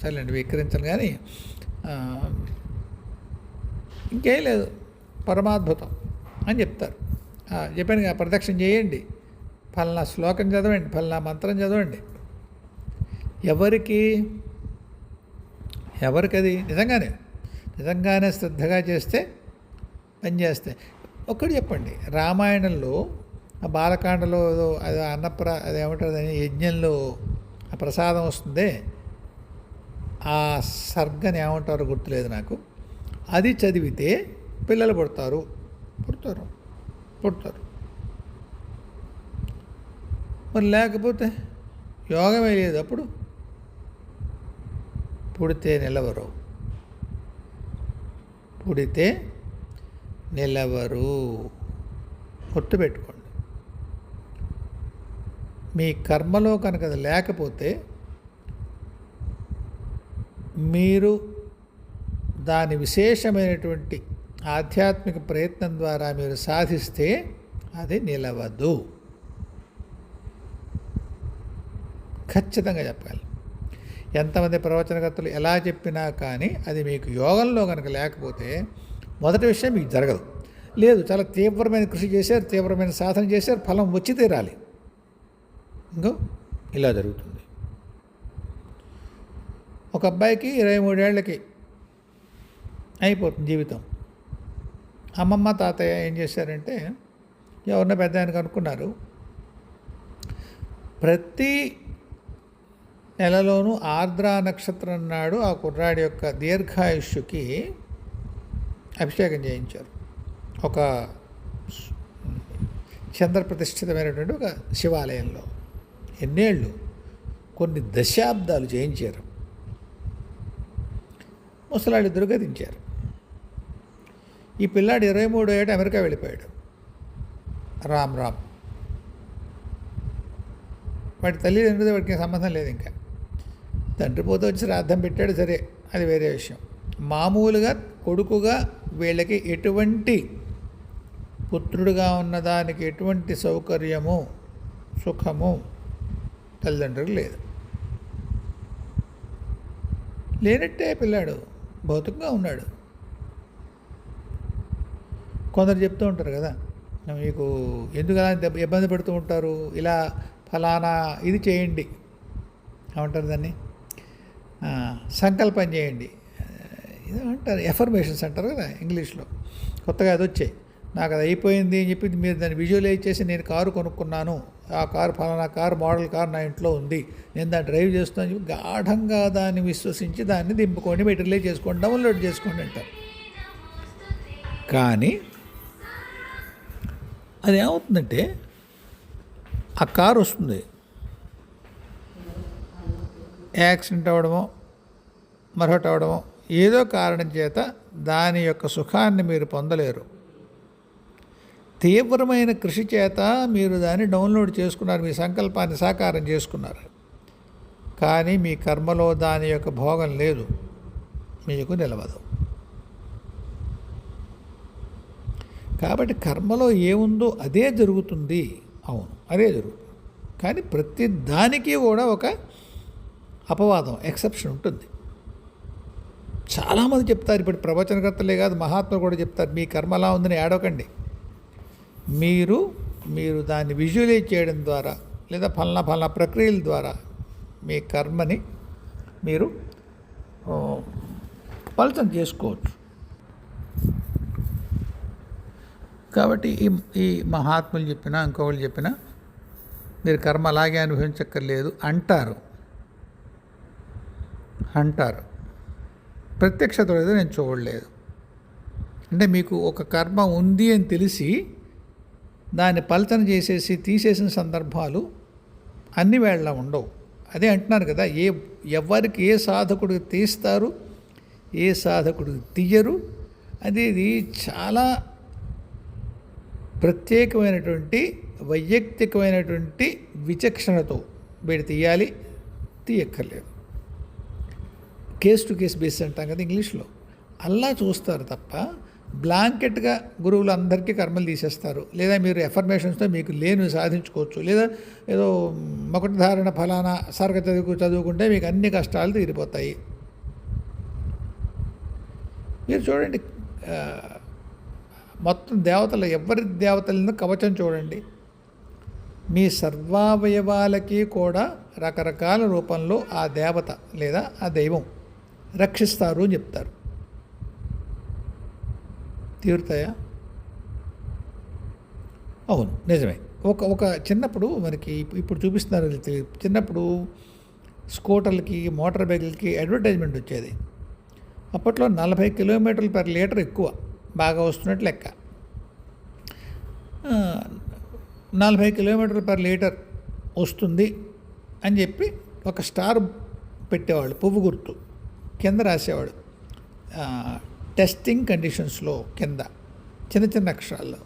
సరేండి వికరించను కానీ ఇంకేం లేదు పరమాద్భుతం అని చెప్తారు. చెప్పాను కదా, ప్రదక్షిణ చేయండి, ఫలానా శ్లోకం చదవండి, ఫలానా మంత్రం చదవండి. ఎవరికది నిజంగానే శ్రద్ధగా చేస్తే పనిచేస్తాయి. ఒక్కటి చెప్పండి, రామాయణంలో బాలకాండలో అది అదేమంటారు అని యజ్ఞంలో ఆ ప్రసాదం వస్తుందే, ఆ సర్గని ఏమంటారో గుర్తులేదు నాకు, అది చదివితే పిల్లలు పుడతారు. మరి లేకపోతే యోగమే లేదు. అప్పుడు పుడితే నిలవరు. గుర్తుపెట్టుకోండి, మీ కర్మలో కనుక అది లేకపోతే మీరు దాని విశేషమైనటువంటి ఆధ్యాత్మిక ప్రయత్నం ద్వారా మీరు సాధిస్తే అది నిలవదు. ఖచ్చితంగా చెప్పాలి. ఎంతమంది ప్రవచనకర్తలు ఎలా చెప్పినా కానీ అది మీకు యోగంలో కనుక లేకపోతే మొదటి విషయం మీకు జరగదు. లేదు, చాలా తీవ్రమైన కృషి చేశారు, తీవ్రమైన సాధన చేశారు, ఫలం వచ్చి తీరాలి. ఇంకో ఇలా జరుగుతుంది. ఒక అబ్బాయికి 23 ఏళ్ళకి అయిపోతుంది జీవితం. అమ్మమ్మ తాతయ్య ఏం చేశారంటే, ఎవరినో పెద్ద ఆయనకు అనుకున్నారు, ప్రతి నెలలోనూ ఆర్ద్ర నక్షత్రం నాడు ఆ కుర్రాడి యొక్క దీర్ఘాయుష్యుకి అభిషేకం చేయించారు. ఒక చంద్రప్రతిష్ఠితమైనటువంటి ఒక శివాలయంలో ఎన్నేళ్ళు, కొన్ని దశాబ్దాలు చేయించారు. ముసలాళ్ళిద్దరు గతించారు. ఈ పిల్లాడు 23 ఏట అమెరికా వెళ్ళిపోయాడు. రామ్ వాడి తల్లిదండ్రులతో వాడికి సంబంధం లేదు. ఇంకా తండ్రి పోతే వచ్చి శ్రాద్ధం పెట్టాడు, సరే, అది వేరే విషయం. మామూలుగా కొడుకుగా వీళ్ళకి ఎటువంటి పుత్రుడుగా ఉన్నదానికి ఎటువంటి సౌకర్యము, సుఖము తల్లిదండ్రులకు లేదు. లేనట్టే పిల్లాడు భౌతికంగా ఉన్నాడు. కొందరు చెప్తూ ఉంటారు కదా, మీకు ఎందుకు అలా ఇబ్బంది పెడుతూ ఉంటారు, ఇలా ఫలానా ఇది చేయండి, ఏమంటారు దాన్ని, సంకల్పం చేయండి, ఇది అంటారు, ఎఫర్మేషన్స్ అంటారు కదా ఇంగ్లీష్లో. కొత్తగా అది వచ్చాయి. నాకు అది అయిపోయింది అని చెప్పి మీరు దాన్ని విజువలైజ్ చేసి, నేను కారు కొనుక్కున్నాను, ఆ కారు ఫలానా కారు, మోడల్ కారు నా ఇంట్లో ఉంది, నేను దాన్ని డ్రైవ్ చేస్తాను అని చెప్పి గాఢంగా దాన్ని విశ్వసించి దాన్ని దింపుకోండి, మెటీరియలైజ్ చేసుకోండి, డౌన్లోడ్ చేసుకోండి అంటారు. కానీ అది ఏమవుతుందంటే, ఆ కారు వస్తుంది, యాక్సిడెంట్ అవ్వడమో మరొకటి అవ్వడమో ఏదో కారణం చేత దాని యొక్క సుఖాన్ని మీరు పొందలేరు. తీవ్రమైన కృషి చేత మీరు దాన్ని డౌన్లోడ్ చేసుకున్నారు, మీ సంకల్పాన్ని సాకారం చేసుకున్నారు. కానీ మీ కర్మలో దాని యొక్క భోగం లేదు, మీకు నిలవదు. కాబట్టి కర్మలో ఏముందో అదే జరుగుతుంది. అవును, అదే జరుగుతుంది. కానీ ప్రతి దానికి కూడా ఒక అపవాదం, ఎక్సెప్షన్ ఉంటుంది. చాలామంది చెప్తారు, ఇప్పుడు ప్రవచనకర్తలే కాదు మహాత్ములు కూడా చెప్తారు, మీ కర్మ అలా ఉందని ఏడవకండి. మీరు దాన్ని విజువలైజ్ చేయడం ద్వారా లేదా ఫలానా ప్రక్రియల ద్వారా మీ కర్మని మీరు పలచన చేసుకోవచ్చు. కాబట్టి ఈ మహాత్ములు చెప్పినా ఇంకొకళ్ళు చెప్పినా మీరు కర్మ అలాగే అనుభవించక్కర్లేదు అంటారు. ప్రత్యక్షత లేదు, నేను చూడలేదు. అంటే మీకు ఒక కర్మ ఉంది అని తెలిసి దాన్ని పలచన చేసేసి తీసేసిన సందర్భాలు అన్ని వేళ ఉండవు. అదే అంటున్నారు కదా, ఎవరికి ఏ సాధకుడికి తీస్తారు, ఏ సాధకుడికి తీయరు. అది చాలా ప్రత్యేకమైనటువంటి వైయక్తికమైనటువంటి విచక్షణతో వీడు తీయాలి, తీయక్కర్లేదు. కేస్ టు కేస్ బేస్ అంటాం కదా ఇంగ్లీష్లో, అలా చూస్తారు తప్ప బ్లాంకెట్గా గురువులు అందరికీ కర్మలు తీసేస్తారు. లేదా మీరు ఎఫర్మేషన్స్తో మీకు లేని సాధించుకోవచ్చు, లేదా ఏదో మొకటి ధారణ ఫలానా సరగ చదువుకుంటే మీకు అన్ని కష్టాలు తీరిపోతాయి. మీరు చూడండి, మొత్తం దేవతలు ఎవరి దేవతలను కవచం చూడండి, మీ సర్వావయవాలకి కూడా రకరకాల రూపంలో ఆ దేవత లేదా ఆ దైవం రక్షిస్తారు అని చెప్తారు. తీరుతాయా? అవును, నిజమే. ఒక చిన్నప్పుడు మనకి ఇప్పుడు చూపిస్తున్నారు, చిన్నప్పుడు స్కూటర్లకి మోటార్ బైకులకి అడ్వర్టైజ్మెంట్ వచ్చేది. అప్పట్లో 40 km/లీటర్ ఎక్కువ బాగా వస్తున్నట్టు లెక్క. 40 km/లీటర్ వస్తుంది అని చెప్పి ఒక స్టార్ పెట్టేవాళ్ళు, పువ్వు గుర్తు కింద రాసేవాడు, టెస్టింగ్ కండిషన్స్లో కింద చిన్న చిన్న అక్షరాల్లో.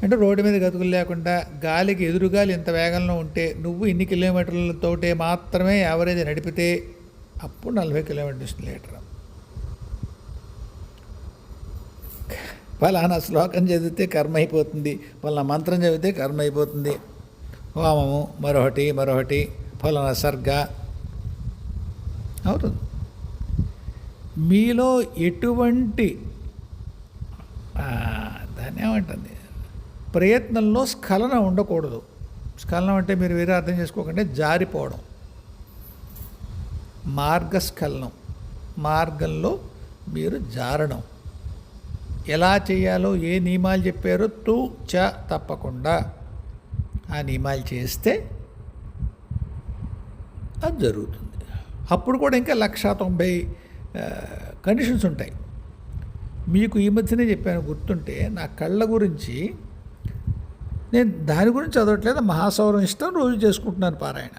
అంటే రోడ్డు మీద గతుకులు లేకుండా గాలికి ఎదురుగాలి ఇంత వేగంలో ఉంటే నువ్వు ఇన్ని కిలోమీటర్లతోటే మాత్రమే యావరేజ్ నడిపితే అప్పుడు 40 km/లీటర్. ఫలానా శ్లోకం చదివితే కర్మ అయిపోతుంది, ఫలానా మంత్రం చదివితే కర్మ అయిపోతుంది, హోమము మరొకటి ఫలానా సర్గ అవుతుంది. మీలో ఎటువంటి దాన్ని ఏమంటుంది ప్రయత్నంలో స్ఖలన ఉండకూడదు. స్ఖలనం అంటే మీరు వేరే అర్థం చేసుకోకండి, జారిపోవడం, మార్గస్ఖలనం, మార్గంలో మీరు జారడం. ఎలా చేయాలో ఏ నియమాలు చెప్పారో తప్పకుండా ఆ నియమాలు చేస్తే అది జరుగుతుంది. అప్పుడు కూడా ఇంకా 190 కండిషన్స్ ఉంటాయి. మీకు ఈ మధ్యనే చెప్పాను గుర్తుంటే, నా కళ్ళ గురించి నేను దాని గురించి చదవట్లేదు, మహాసౌరం ఇష్టం రోజు చేసుకుంటున్నాను పారాయణ.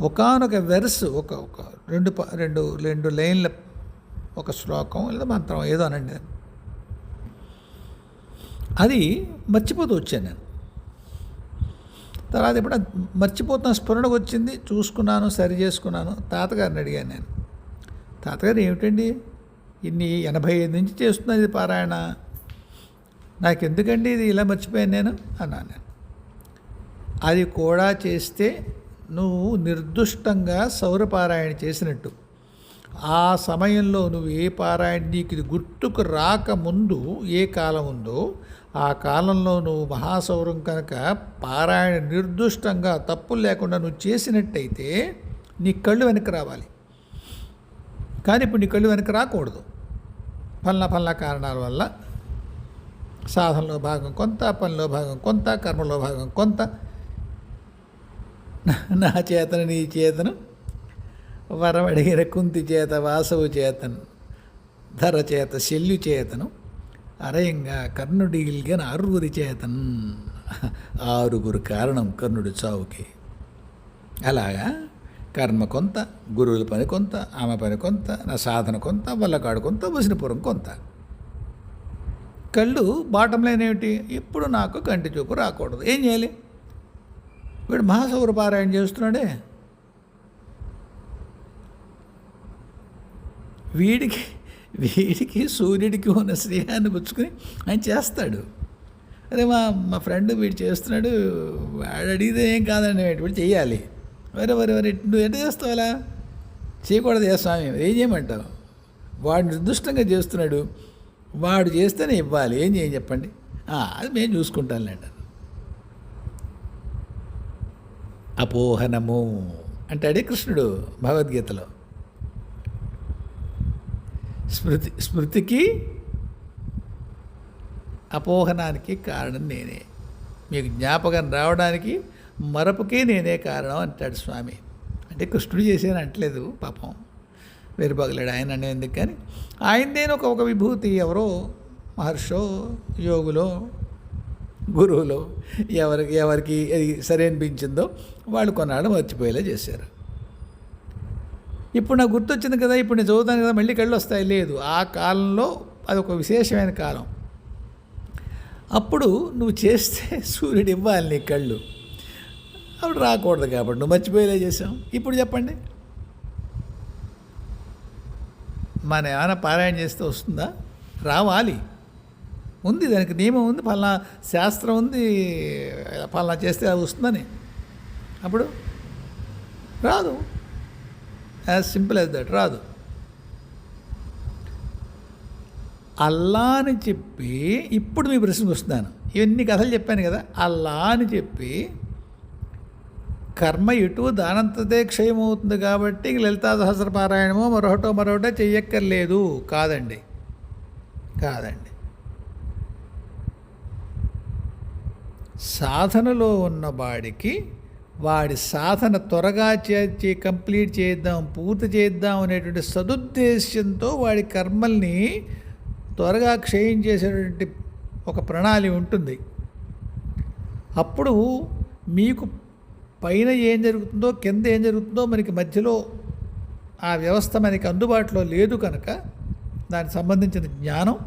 ఒకానొక వెర్స్ ఒక రెండు లైన్ల ఒక శ్లోకం లేదా మంత్రం ఏదో అనండి, అది మర్చిపోతూ వచ్చాను నేను. తర్వాత ఇప్పుడు మర్చిపోతున్న స్ఫురణకు వచ్చింది, చూసుకున్నాను, సరి చేసుకున్నాను. తాతగారిని అడిగాను నేను, తాతగారు ఏమిటండి ఇన్ని 85 నుంచి చేస్తున్నాను ఇది పారాయణ, నాకెందుకండి ఇది ఇలా మర్చిపోయాను నేను అన్నాను నేను. అది కూడా చేస్తే నువ్వు నిర్దుష్టంగా సౌరపారాయణ చేసినట్టు. ఆ సమయంలో నువ్వు ఏ పారాయణ నీకు ఇది గుర్తుకు రాకముందు ఏ కాలం ఉందో ఆ కాలంలో నువ్వు మహాసౌరం కనుక పారాయణ నిర్దుష్టంగా తప్పులు లేకుండా నువ్వు చేసినట్టయితే నీ కళ్ళు వెనక్కి రావాలి. కానీ ఇప్పుడు నీ కళ్ళు వెనక్కి రాకూడదు. ఫలానా కారణాల వల్ల సాధనలో భాగం కొంత, పనిలో భాగం కొంత, కర్మలో భాగం కొంత, నా చేతను నీ చేతను వరమడిగిన కుంతి చేత వాసవు చేతను ధర చేత శల్యు చేతను అరయంగా కర్ణుడిగిలిగిన 6 చేతన్. 6 కారణం కర్ణుడి చావుకి. అలాగా కర్మ కొంత, గురువుల పని కొంత, ఆమె పని కొంత, నా సాధన కొంత, వల్లకాడు కొంత, వసినపురం కొంత. కళ్ళు బాటం లైన్ ఏమిటి? ఇప్పుడు నాకు కంటి చూపు రాకూడదు. ఏం చేయాలి? వీడు మహాసౌర పారాయణ చేస్తున్నాడే, వీడికి వీడికి సూర్యుడికి ఉన్న స్నేహాన్ని పుచ్చుకొని ఆయన చేస్తాడు. అదే మా మా ఫ్రెండ్ వీడు చేస్తున్నాడు, వాడు అడిగితే ఏం కాదండి, వీడు చెయ్యాలి. వరే నువ్వు ఎంత చేస్తావు అలా? చేయకూడదు స్వామి, ఏం చేయమంటావు? వాడు నిర్దిష్టంగా చేస్తున్నాడు, వాడు చేస్తేనే ఇవ్వాలి, ఏం చేయం చెప్పండి. అది మేము చూసుకుంటానులేండి. అపోహనము అంటాడే కృష్ణుడు భగవద్గీతలో. స్మృతికి అపోహనానికి కారణం నేనే, మీకు జ్ఞాపకం రావడానికి మరపుకే నేనే కారణం అంటాడు స్వామి. అంటే కృష్ణుడు చేసేది అంటలేదు పాపం, వేరుబాగలేడు ఆయన అనే ఎందుకు, కానీ ఆయనదేని ఒక విభూతి ఎవరో మహర్షో యోగులో గురువులో ఎవరికి అది సరి అనిపించిందో వాళ్ళు కొన్నాళ్ళు మర్చిపోయేలా చేశారు. ఇప్పుడు నాకు గుర్తొచ్చింది కదా, ఇప్పుడు నేను చదువుతాను కదా, మళ్ళీ కళ్ళు వస్తాయి. లేదు, ఆ కాలంలో అదొక విశేషమైన కాలం. అప్పుడు నువ్వు చేస్తే సూర్యుడు ఇవ్వాలి నీ కళ్ళు, అప్పుడు రాకూడదు కాబట్టి నువ్వు మర్చిపోయేలా చేసాం. ఇప్పుడు చెప్పండి, మన ఏమైనా పారాయణ చేస్తే వస్తుందా? రావాలి, ఉంది, దానికి నియమం ఉంది, ఫలానా శాస్త్రం ఉంది, ఫలానా చేస్తే అది వస్తుందని. అప్పుడు రాదు, యాజ్ సింపుల్ యాజ్ దట్, రాదు. అల్లా అని చెప్పి ఇప్పుడు మీ ప్రశ్నకు వస్తున్నాను. ఇవన్నీ కథలు చెప్పాను కదా, అల్లా అని చెప్పి కర్మ ఇటు దానంతదే క్షయమవుతుంది కాబట్టి లలితా సహస్ర పారాయణమో మరొకటో చెయ్యక్కర్లేదు. కాదండి. సాధనలో ఉన్నవాడికి వాడి సాధన త్వరగా కంప్లీట్ చేద్దాం, పూర్తి చేద్దాం అనేటువంటి సదుద్దేశ్యంతో వాడి కర్మల్ని త్వరగా క్షయం చేసేటువంటి ఒక ప్రణాళిక ఉంటుంది. అప్పుడు మీకు పైన ఏం జరుగుతుందో కింద ఏం జరుగుతుందో మనకి మధ్యలో ఆ వ్యవస్థ మనకి అందుబాటులో లేదు కనుక దానికి సంబంధించిన జ్ఞానం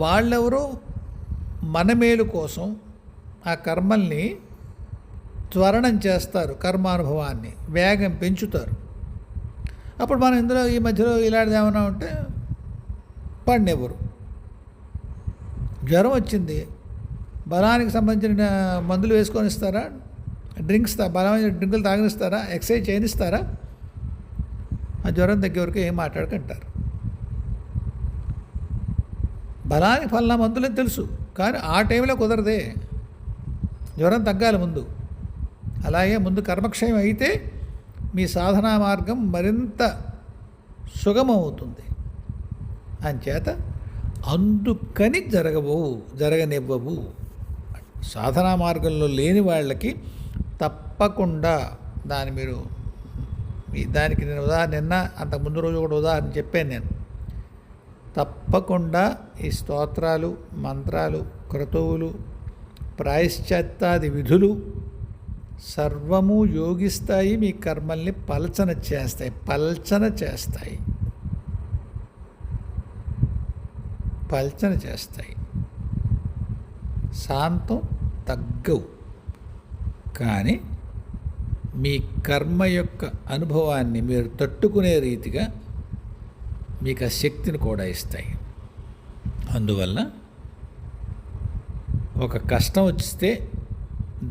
వాళ్ళెవరో మన మేలు కోసం ఆ కర్మల్ని త్వరణం చేస్తారు, కర్మానుభవాన్ని వేగం పెంచుతారు. అప్పుడు మనం ఇందులో ఈ మధ్యలో ఇలాంటిది ఏమైనా ఉంటే పడినెవరు. జ్వరం వచ్చింది, బలానికి సంబంధించిన మందులు వేసుకొని ఇస్తారా? బలమైన డ్రింకులు తాగనిస్తారా? ఎక్సర్సైజ్ చేయనిస్తారా? ఆ జ్వరం తగ్గే వరకు ఏం మాట్లాడకంటారు. బలానికి ఫలానా మందులని తెలుసు, కానీ ఆ టైంలో కుదరదే, జ్వరం తగ్గాలి ముందు. అలాగే ముందు కర్మక్షయం అయితే మీ సాధనా మార్గం మరింత సుగమవుతుంది. అంచేత అందుకని జరగనివ్వవు. సాధనా మార్గంలో లేని వాళ్ళకి తప్పకుండా దానికి నేను ఉదాహరణ అంతకు ముందు రోజు కూడా ఉదాహరణ చెప్పాను నేను. తప్పకుండా ఈ స్తోత్రాలు, మంత్రాలు, క్రతువులు, ప్రాయశ్చిత్తాది విధులు సర్వము యోగిస్తాయి, మీ కర్మల్ని పల్చన చేస్తాయి. శాంతం తగ్గవు, కానీ మీ కర్మ యొక్క అనుభవాన్ని మీరు తట్టుకునే రీతిగా మీకు ఆ శక్తిని కూడా ఇస్తాయి. అందువల్ల ఒక కష్టం వస్తే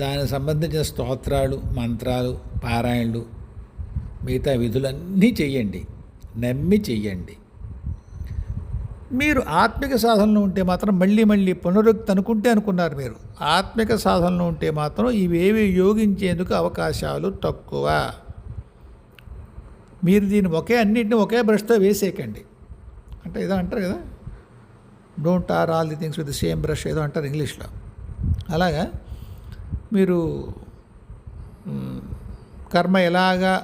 దానికి సంబంధించిన స్తోత్రాలు, మంత్రాలు, పారాయణలు, మిగతా విధులన్నీ చెయ్యండి, నమ్మి చెయ్యండి. మీరు ఆత్మిక సాధనలో ఉంటే మాత్రం మళ్ళీ పునరుక్తి అనుకున్నారు మీరు. ఆత్మిక సాధనలో ఉంటే మాత్రం ఇవేవి యోగించేందుకు అవకాశాలు తక్కువ. మీరు అన్నింటినీ ఒకే బ్రష్తో వేసేయకండి. అంటే ఏదో అంటారు కదా, don't tar all the things with the same brush, ఏదో అంటారు ఇంగ్లీష్లో. అలాగా మీరు కర్మ ఎలాగా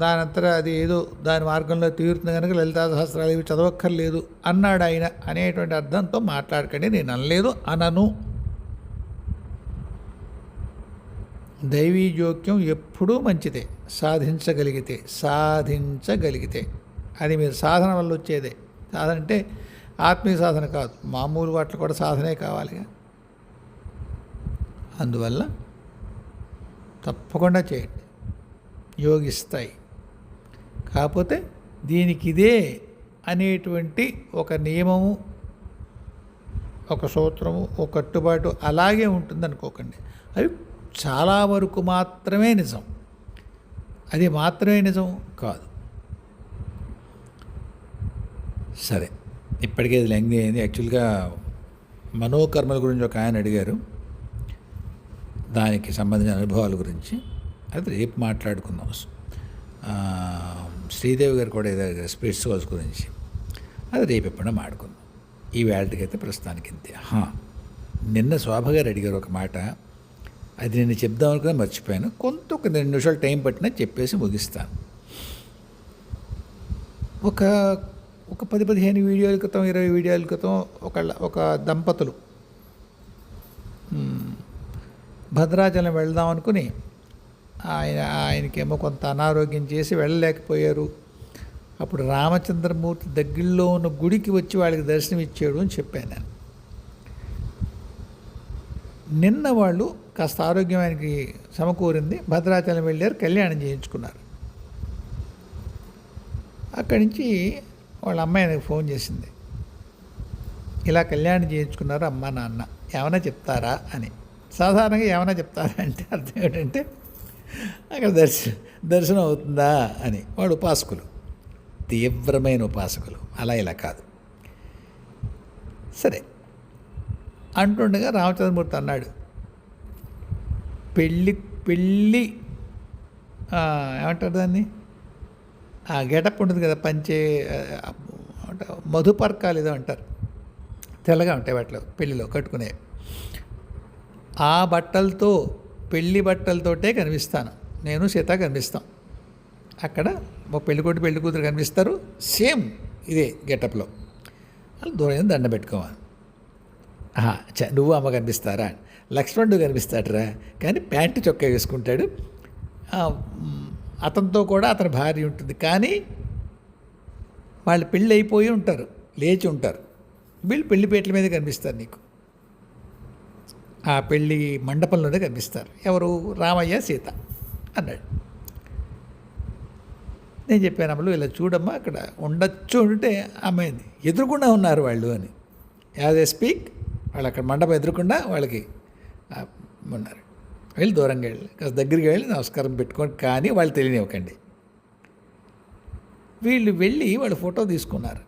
దానంతటా అది ఏదో దాని మార్గంలో తీరుతుంది కనుక లలితా సహస్రాలు ఇవి చదవక్కర్లేదు అన్నాడు ఆయన అనేటువంటి అర్థంతో మాట్లాడకండి. నేను అనలేదు, అనను. దైవీ జోక్యం ఎప్పుడూ మంచిదే, సాధించగలిగితే. అది మీరు సాధన వల్ల వచ్చేదే. సాధన అంటే ఆత్మీయ సాధన కాదు, మామూలు వాటిలో కూడా సాధనే కావాలి. అందువల్ల తప్పకుండా చేయండి, యోగిస్తాయి. కాకపోతే దీనికి ఇదే అనేటువంటి ఒక నియమము, ఒక సూత్రము, ఒక కట్టుబాటు అలాగే ఉంటుంది అనుకోకండి. అవి చాలా వరకు మాత్రమే నిజం, అది మాత్రమే నిజం కాదు. సరే, ఇప్పటికే ఇది లెంగ్తీ అయింది. యాక్చువల్గా మనోకర్మల గురించి ఒక ఆయన అడిగారు, దానికి సంబంధించిన అనుభవాల గురించి. అది రేపు మాట్లాడుకుందాం. శ్రీదేవి గారు కూడా ఏదో స్పిరిచువల్స్ గురించి, అది రేపు ఎప్పుడైనా మాట్లాడుకుందాం. ఈ వేళకైతే ప్రస్తుతానికి ఇంతే. నిన్న శోభ గారు అడిగారు ఒక మాట, అది నేను చెప్దాం అనుకుని మర్చిపోయాను. ఒక 2 నిమిషాలు టైం పట్టినా చెప్పేసి ముగిస్తాను. ఒక 10-15 వీడియోల క్రితం, 20 వీడియోల క్రితం ఒక దంపతులు భద్రాచలం వెళ్దాం అనుకుని ఆయనకేమో కొంత అనారోగ్యం చేసి వెళ్ళలేకపోయారు. అప్పుడు రామచంద్రమూర్తి దగ్గరలో ఉన్న గుడికి వచ్చి వాళ్ళకి దర్శనం ఇచ్చాడు అని చెప్పాను నేను. నిన్న వాళ్ళు కాస్త ఆరోగ్యం ఆయనకి సమకూరింది, భద్రాచలం వెళ్ళారు, కళ్యాణం చేయించుకున్నారు. అక్కడి నుంచి వాళ్ళ అమ్మాయి ఆయనకు ఫోన్ చేసింది, ఇలా కళ్యాణం చేయించుకున్నారు అమ్మ నాన్న, ఏమైనా చెప్తారా అని. సాధారణంగా ఏమైనా చెప్తారా అంటే అర్థం ఏంటంటే అక్కడ దర్శనం అవుతుందా అని. వాడు ఉపాసకులు, తీవ్రమైన ఉపాసకులు, అలా ఇలా కాదు. సరే అంటుండగా రామచంద్రమూర్తి అన్నాడు, పెళ్ళి ఏమంటారు దాన్ని, గెటప్ ఉంటుంది కదా, పంచే మధుపర్కాలు ఏదో అంటారు, తెల్లగా ఉంటాయి వాటిలో పెళ్ళిలో కట్టుకునే. ఆ బట్టలతో, పెళ్లి బట్టలతోటే కనిపిస్తాను నేను, సీత కనిపిస్తాం. అక్కడ ఒక పెళ్ళికొట్టు పెళ్లి కూతురు కనిపిస్తారు, సేమ్ ఇదే గెటప్లో. వాళ్ళు దూరం దండ పెట్టుకోవాలి. నువ్వు అమ్మ కనిపిస్తారా? లక్ష్మణుడు కనిపిస్తాడరా, కానీ ప్యాంటు చొక్కా వేసుకుంటాడు. అతనితో కూడా అతని భార్య ఉంటుంది, కానీ వాళ్ళు పెళ్ళి అయిపోయి ఉంటారు, లేచి ఉంటారు. వీళ్ళు పెళ్లిపేటల మీద కనిపిస్తారు నీకు, ఆ పెళ్ళి మండపంలోనే కనిపిస్తారు. ఎవరు? రామయ్య సీత అన్నాడు. నేను చెప్పాను, అమ్మలు ఇలా చూడమ్మా, అక్కడ ఉండొచ్చు అంటే అమ్మాయింది, ఎదురుకుండా ఉన్నారు వాళ్ళు అని. యాజ్ ఏ స్పీక్ వాళ్ళు అక్కడ మండపం ఎదురుకుండా వాళ్ళకి ఉన్నారు. వెళ్ళి దూరంగా వెళ్ళి కాస్త దగ్గరికి వెళ్ళి నమస్కారం పెట్టుకోండి, కానీ వాళ్ళు తెలియనివ్వకండి. వీళ్ళు వెళ్ళి వాళ్ళు ఫోటో తీసుకున్నారు.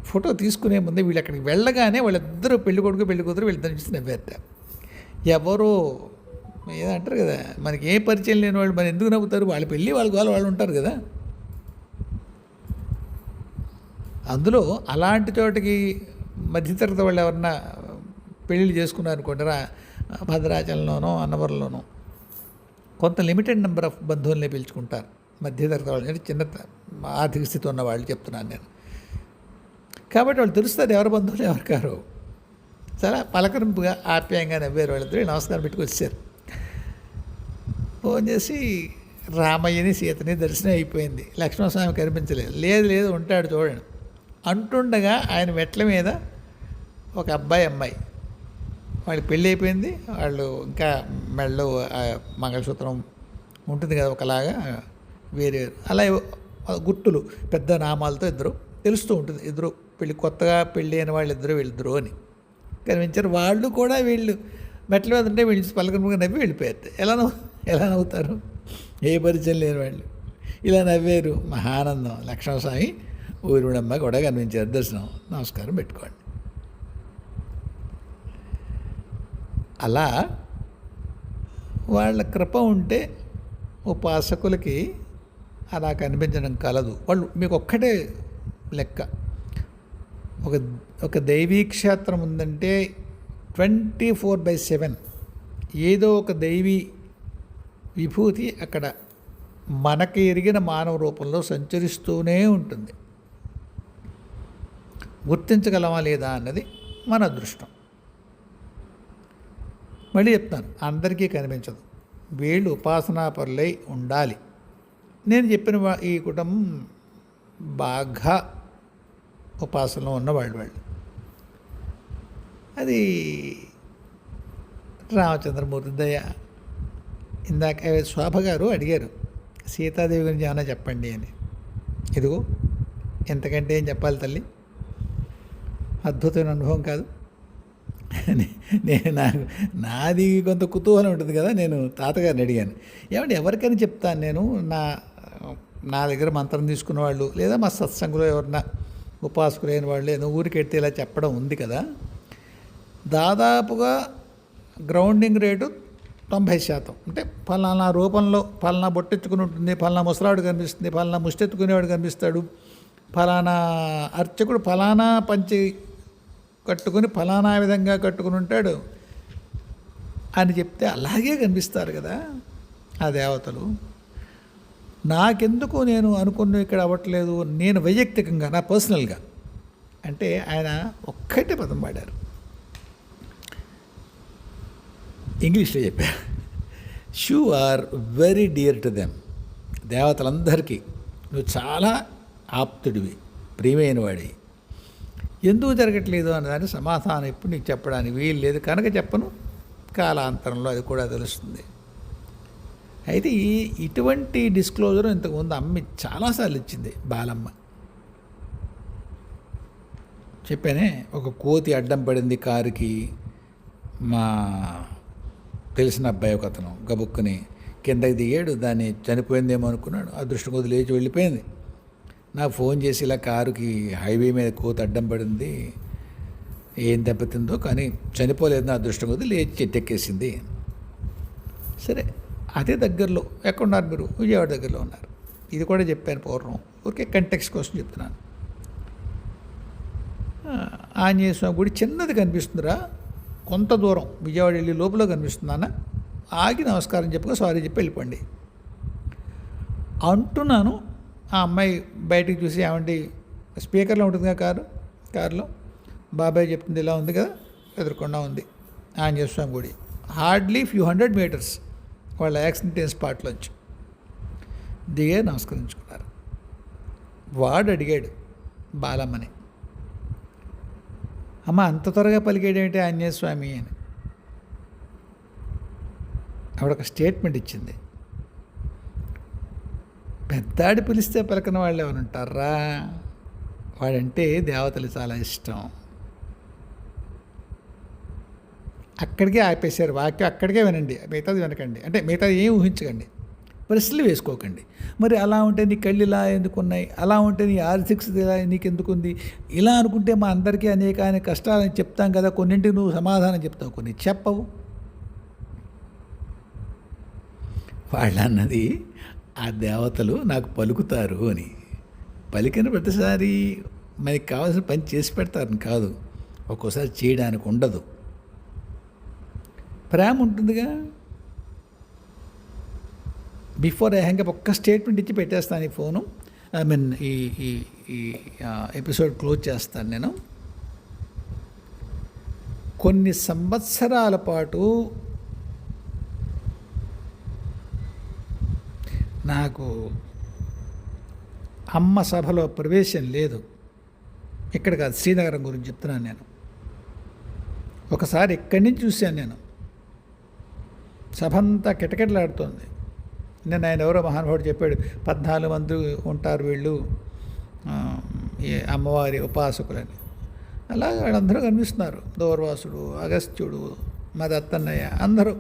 ఫోటో తీసుకునే ముందే వీళ్ళు అక్కడికి వెళ్ళగానే వాళ్ళిద్దరూ పెళ్లి కొడుకు పెళ్లి కూతురు వీళ్ళిద్దరు చూసి నవ్వారట. ఎవరో ఏదంటారు కదా, మనకి ఏ పరిచయం లేని వాళ్ళు మరి ఎందుకు నవ్వుతారు? వాళ్ళ పెళ్ళి వాళ్ళు ఉంటారు కదా. అందులో అలాంటి చోటకి మధ్యతరగతి వాళ్ళు ఎవరన్నా పెళ్ళిళ్ళు చేసుకున్నారు అనుకోండి, భద్రాచలంలోనో అన్నవరంలోనో కొంత లిమిటెడ్ నెంబర్ ఆఫ్ బంధువుల్ని పిలుచుకుంటారు. మధ్యతరగతి వాళ్ళు అంటే చిన్న ఆర్థిక స్థితి ఉన్న వాళ్ళు చెప్తున్నాను నేను. కాబట్టి వాళ్ళు తెలుస్తారు ఎవరి బంధువులు ఎవరు కారు. చాలా పలకరింపుగా ఆప్యాయంగా నవ్వారు వాళ్ళిద్దరు. నమస్కారం పెట్టుకొచ్చారు. ఫోన్ చేసి రామయ్యని సీతని దర్శనం అయిపోయింది, లక్ష్మణస్వామి కనిపించలేదు. లేదు ఉంటాడు చూడండి అంటుండగా ఆయన మెట్ల మీద ఒక అమ్మాయి వాళ్ళకి పెళ్ళి అయిపోయింది. వాళ్ళు ఇంకా మెడలో మంగళసూత్రం ఉంటుంది కదా ఒకలాగా, వేరే అలా గుర్తులు పెద్ద నామాలతో ఇద్దరు తెలుస్తూ ఉంటుంది. ఇద్దరు కొత్తగా పెళ్ళి అయిన వీళ్ళిద్దరు అని కనిపించారు. వాళ్ళు కూడా వీళ్ళు మెట్ల మీద ఉంటే వీళ్ళు పలకరింపుగా నవ్వి వెళ్ళిపోయారు. ఎలా నవ్వుతారు? ఏ పరిచయం లేని వాళ్ళు ఇలా నవ్వారు. మహానందం. లక్ష్మణస్వామి ఊరుడమ్మ కూడా కనిపించారు. దర్శనం నమస్కారం పెట్టుకోండి. అలా వాళ్ళ కృప ఉంటే ఉపాసకులకి అలా కనిపించడం కలదు. వాళ్ళు మీకు ఒక్కటే లెక్క, ఒక దైవీ క్షేత్రం ఉందంటే 24/7 ఏదో ఒక దైవీ విభూతి అక్కడ మనకి ఎరిగిన మానవ రూపంలో సంచరిస్తూనే ఉంటుంది. గుర్తించగలమా లేదా అన్నది మన అదృష్టం. మళ్ళీ చెప్తాను, అందరికీ కనిపించదు. వీళ్ళు ఉపాసనాపరులై ఉండాలి. నేను చెప్పిన ఈ కుటుంబం బాగా ఉపాసనలో ఉన్నవాళ్ళు. అది రామచంద్రమూర్తి దయ. ఇందాక శోభ గారు అడిగారు, సీతాదేవి గురించి ఏమైనా చెప్పండి అని. ఇదిగో ఎంతకంటే ఏం చెప్పాలి తల్లి, అద్భుతమైన అనుభవం కాదు. నాది కొంత కుతూహలం ఉంటుంది కదా. నేను తాతగారిని అడిగాను, ఏమంటే ఎవరికైనా చెప్తాను నేను, నా దగ్గర మంత్రం తీసుకున్న వాళ్ళు లేదా మా సత్సంగంలో ఎవరన్నా ఉపాసకులైన వాళ్ళు ఏదో ఊరికెడితే ఇలా చెప్పడం ఉంది కదా, దాదాపుగా గ్రౌండింగ్ రేటు 90%. అంటే ఫలానా రూపంలో ఫలానా బొట్టెత్తుకుని ఉంటుంది, ఫలానా ముసలాడు కనిపిస్తుంది, ఫలానా ముష్టెత్తుకునేవాడు కనిపిస్తాడు, ఫలానా అర్చకుడు ఫలానా పంచి కట్టుకుని ఫలానా విధంగా కట్టుకుని ఉంటాడు అని చెప్తే అలాగే కనిపిస్తారు కదా ఆ దేవతలు. నాకెందుకు నేను అనుకున్న ఇక్కడ అవ్వట్లేదు, నేను వైయక్తికంగా నా పర్సనల్గా అంటే ఆయన ఒక్కటే పదం పాడారు, ఇంగ్లీష్లో చెప్పారు, you are very dear to them. దేవతలందరికీ నువ్వు చాలా ఆప్తుడివి, ప్రియమైన వాడి. ఎందుకు జరగట్లేదు అన్నదానికి సమాధానం ఇప్పుడు నీకు చెప్పడానికి వీలు లేదు కనుక చెప్పను, కాలాంతరంలో అది కూడా తెలుస్తుంది. అయితే ఇటువంటి డిస్క్లోజర్ ఇంతకుముందు అమ్మ చాలాసార్లు ఇచ్చింది బాలమ్మ. చెప్పానే, ఒక కోతి అడ్డం పడింది కారుకి, మా తెలిసిన అబ్బాయి ఒక అతను గబుక్కుని కిందకి దిగాడు, దాన్ని చనిపోయిందేమో అనుకున్నాడు, అదృష్టం కొద్ది లేచి వెళ్ళిపోయింది. నాకు ఫోన్ చేసి ఇలా కారుకి హైవే మీద కోతి అడ్డం పడింది, ఏం దెబ్బతిందో కానీ చనిపోలేదు, నా అదృష్టం కొద్ది లేచి చెట్టెక్కేసింది. సరే, అదే దగ్గరలో ఎక్కడున్నారు మీరు, విజయవాడ దగ్గరలో ఉన్నారు. ఇది కూడా చెప్పాను పూర్వం, ఊరికే కంటెక్స్ట్ కోసం చెప్తున్నాను. ఆంజనేయ స్వామి గుడి చిన్నది కనిపిస్తుందిరా, కొంత దూరం విజయవాడ వెళ్ళి లోపల కనిపిస్తుందన్న, ఆగి నమస్కారం చెప్పుకో సారీ చెప్పి వెళ్ళిపోండి అంటున్నాను. ఆ అమ్మాయి బయటికి చూసి, ఏమండి స్పీకర్లో ఉంటుంది కదా కారులో, బాబాయ్ చెప్తుంది ఇలా ఉంది కదా, ఎదురుకుండా ఉంది ఆంజనేయ స్వామి గుడి, హార్డ్లీ ఫ్యూ 100 మీటర్స్ వాళ్ళ యాక్సిడెంట్ స్పాట్లోంచి దిగే నమస్కరించుకున్నారు. వాడు అడిగాడు బాలమ్మని, అమ్మ అంత త్వరగా పలికేడేంటి ఆంజనేయ స్వామి అని. ఆవిడ ఒక స్టేట్మెంట్ ఇచ్చింది, పెద్దాడి పిలిస్తే పలకన వాళ్ళు ఎవరు ఉంటారా, వాడంటే దేవతలు చాలా ఇష్టం. అక్కడికే ఆపేశారు వాక్యం, అక్కడికే వినండి, మిగతాది వినకండి, అంటే మిగతాది ఏం ఊహించకండి, ప్రశ్నలు వేసుకోకండి. మరి అలా ఉంటే నీ కళ్ళు ఇలా ఎందుకున్నాయి, అలా ఉంటే నీ ఆర్థిక ఇలా నీకు ఎందుకుంది, ఇలా అనుకుంటే మా అందరికీ అనేక కష్టాలని చెప్తాం కదా, కొన్నింటికి నువ్వు సమాధానం చెప్తావు, కొన్ని చెప్పవు. వాళ్ళు అన్నది ఆ దేవతలు నాకు పలుకుతారు అని. పలికిన ప్రతిసారి మనకి కావాల్సిన పని చేసి పెడతారని కాదు, ఒక్కోసారి చేయడానికి ఉండదు, ప్రేమ ఉంటుందిగా. బిఫోర్ ఐ హ్యాంగ్ అప్ ఒక్క స్టేట్మెంట్ ఇచ్చి పెట్టేస్తాను ఈ ఫోను, ఐ మీన్ ఈ ఎపిసోడ్ క్లోజ్ చేస్తాను నేను. కొన్ని సంవత్సరాల పాటు నాకు అమ్మ సభలో ప్రవేశం లేదు. ఇక్కడ కాదు, శ్రీనగరం గురించి చెప్తున్నాను నేను. ఒకసారి ఇక్కడి నుంచి చూశాను నేను, సభ అంతా కిటకిటలాడుతోంది. నేను ఆయన ఎవరో మహానుభావుడు చెప్పాడు, 14 మంది ఉంటారు వీళ్ళు ఈ అమ్మవారి ఉపాసకులని. అలాగే వాళ్ళందరూ కనిపిస్తున్నారు, దూర్వాసుడు, అగస్త్యుడు, మా దత్తన్నయ్య, అందరూ.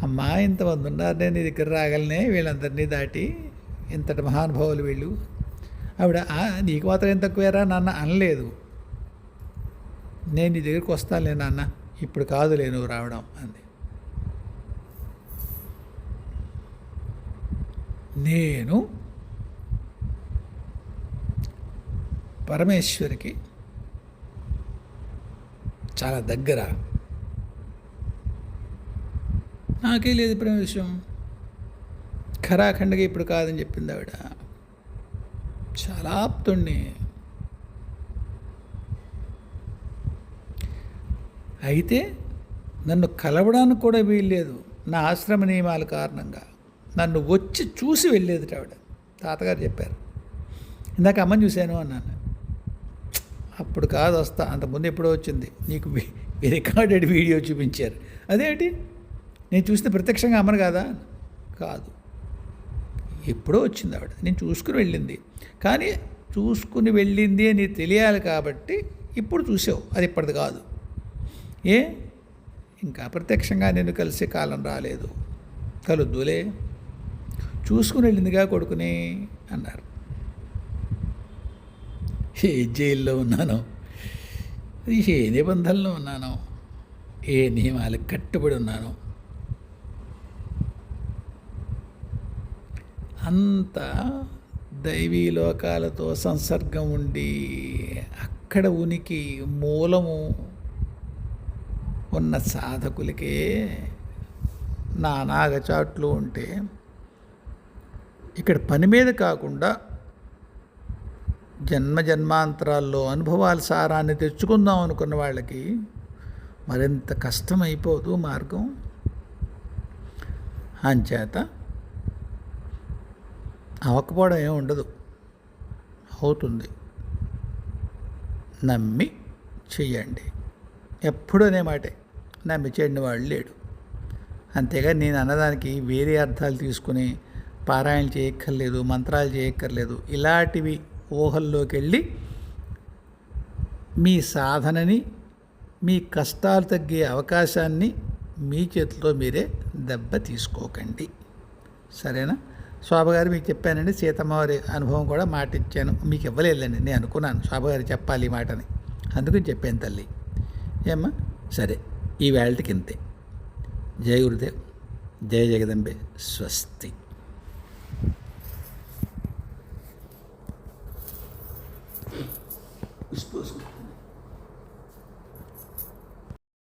అమ్మా ఇంతమంది ఉన్నారు, నేను నీ దగ్గర రాగలనే వీళ్ళందరినీ దాటి, ఇంతటి మహానుభావులు వీళ్ళు. ఆవిడ నీకు మాత్రం ఏం తక్కువేరా నాన్న అనలేదు, నేను నీ దగ్గరికి వస్తానులే నాన్న, ఇప్పుడు కాదులే నువ్వు రావడం అంది. నేను పరమేశ్వరికి చాలా దగ్గర, నాకే లేదు ప్రేమ విషయం, ఖరాఖండగా ఇప్పుడు కాదని చెప్పింది ఆవిడ. చాలా ఆప్తుణ్ణి. అయితే నన్ను కలవడానికి కూడా వీల్లేదు, నా ఆశ్రమ నియమాల కారణంగా. నన్ను వచ్చి చూసి వెళ్ళేది ఆవిడ. తాతగారు చెప్పారు, ఇందాక అమ్మని చూశాను అన్నాను. అప్పుడు కాదు వస్తా, అంతకుముందు ఎప్పుడో వచ్చింది. నీకు రికార్డెడ్ వీడియో చూపించారు. అదేంటి, నేను చూస్తే ప్రత్యక్షంగా అమ్మను కాదా? కాదు, ఎప్పుడో వచ్చింది ఆవిడ, నేను చూసుకుని వెళ్ళింది. కానీ చూసుకుని వెళ్ళింది అని తెలియాలి కాబట్టి ఇప్పుడు చూసావు, అది ఇప్పటిది కాదు. ఇంకా ప్రత్యక్షంగా నేను కలిసే కాలం రాలేదు, కలుద్దులే, చూసుకుని వెళ్ళిందిగా కొడుకుని అన్నారు. ఏ జైల్లో ఉన్నానో, ఏ నిబంధనలో ఉన్నానో, ఏ నియమాలకు కట్టుబడి ఉన్నానో, అంత దైవీ లోకాలతో సంసర్గం ఉండి అక్కడ ఉనికి మూలము ఉన్న సాధకులకే నానాగచాట్లు ఉంటే, ఇక్కడ పని మీద కాకుండా జన్మాంతరాల్లో అనుభవాల సారాన్ని తెచ్చుకుందాం అనుకున్న వాళ్ళకి మరింత కష్టమైపోదు మార్గం. అంచేత అవ్వకపోవడం ఏమి ఉండదు, అవుతుంది. నమ్మి చెయ్యండి, ఎప్పుడూ అనే మాటే, నమ్మి చేయని వాడు లేడు. అంతేగా నేను అన్నదానికి వేరే అర్థాలు తీసుకుని పారాయణ చేయక్కర్లేదు, మంత్రాలు చేయక్కర్లేదు. ఇలాంటివి ఊహల్లోకి వెళ్ళి మీ సాధనని, మీ కష్టాలు తగ్గే అవకాశాన్ని మీ చేతిలో మీరే దెబ్బ తీసుకోకండి. సరేనా? శోభగారు మీకు చెప్పానండి, సీతమ్మవారి అనుభవం కూడా మాట ఇచ్చాను, మీకు ఇవ్వలేదండి. నేను అనుకున్నాను శోభగారు చెప్పాలి ఈ మాటని, అందుకని చెప్పాను తల్లి. ఏమ్మా? సరే, ఈ వేళకి ఇంతే. జయ గురుదేవ్, జయ జగదంబే, స్వస్తి.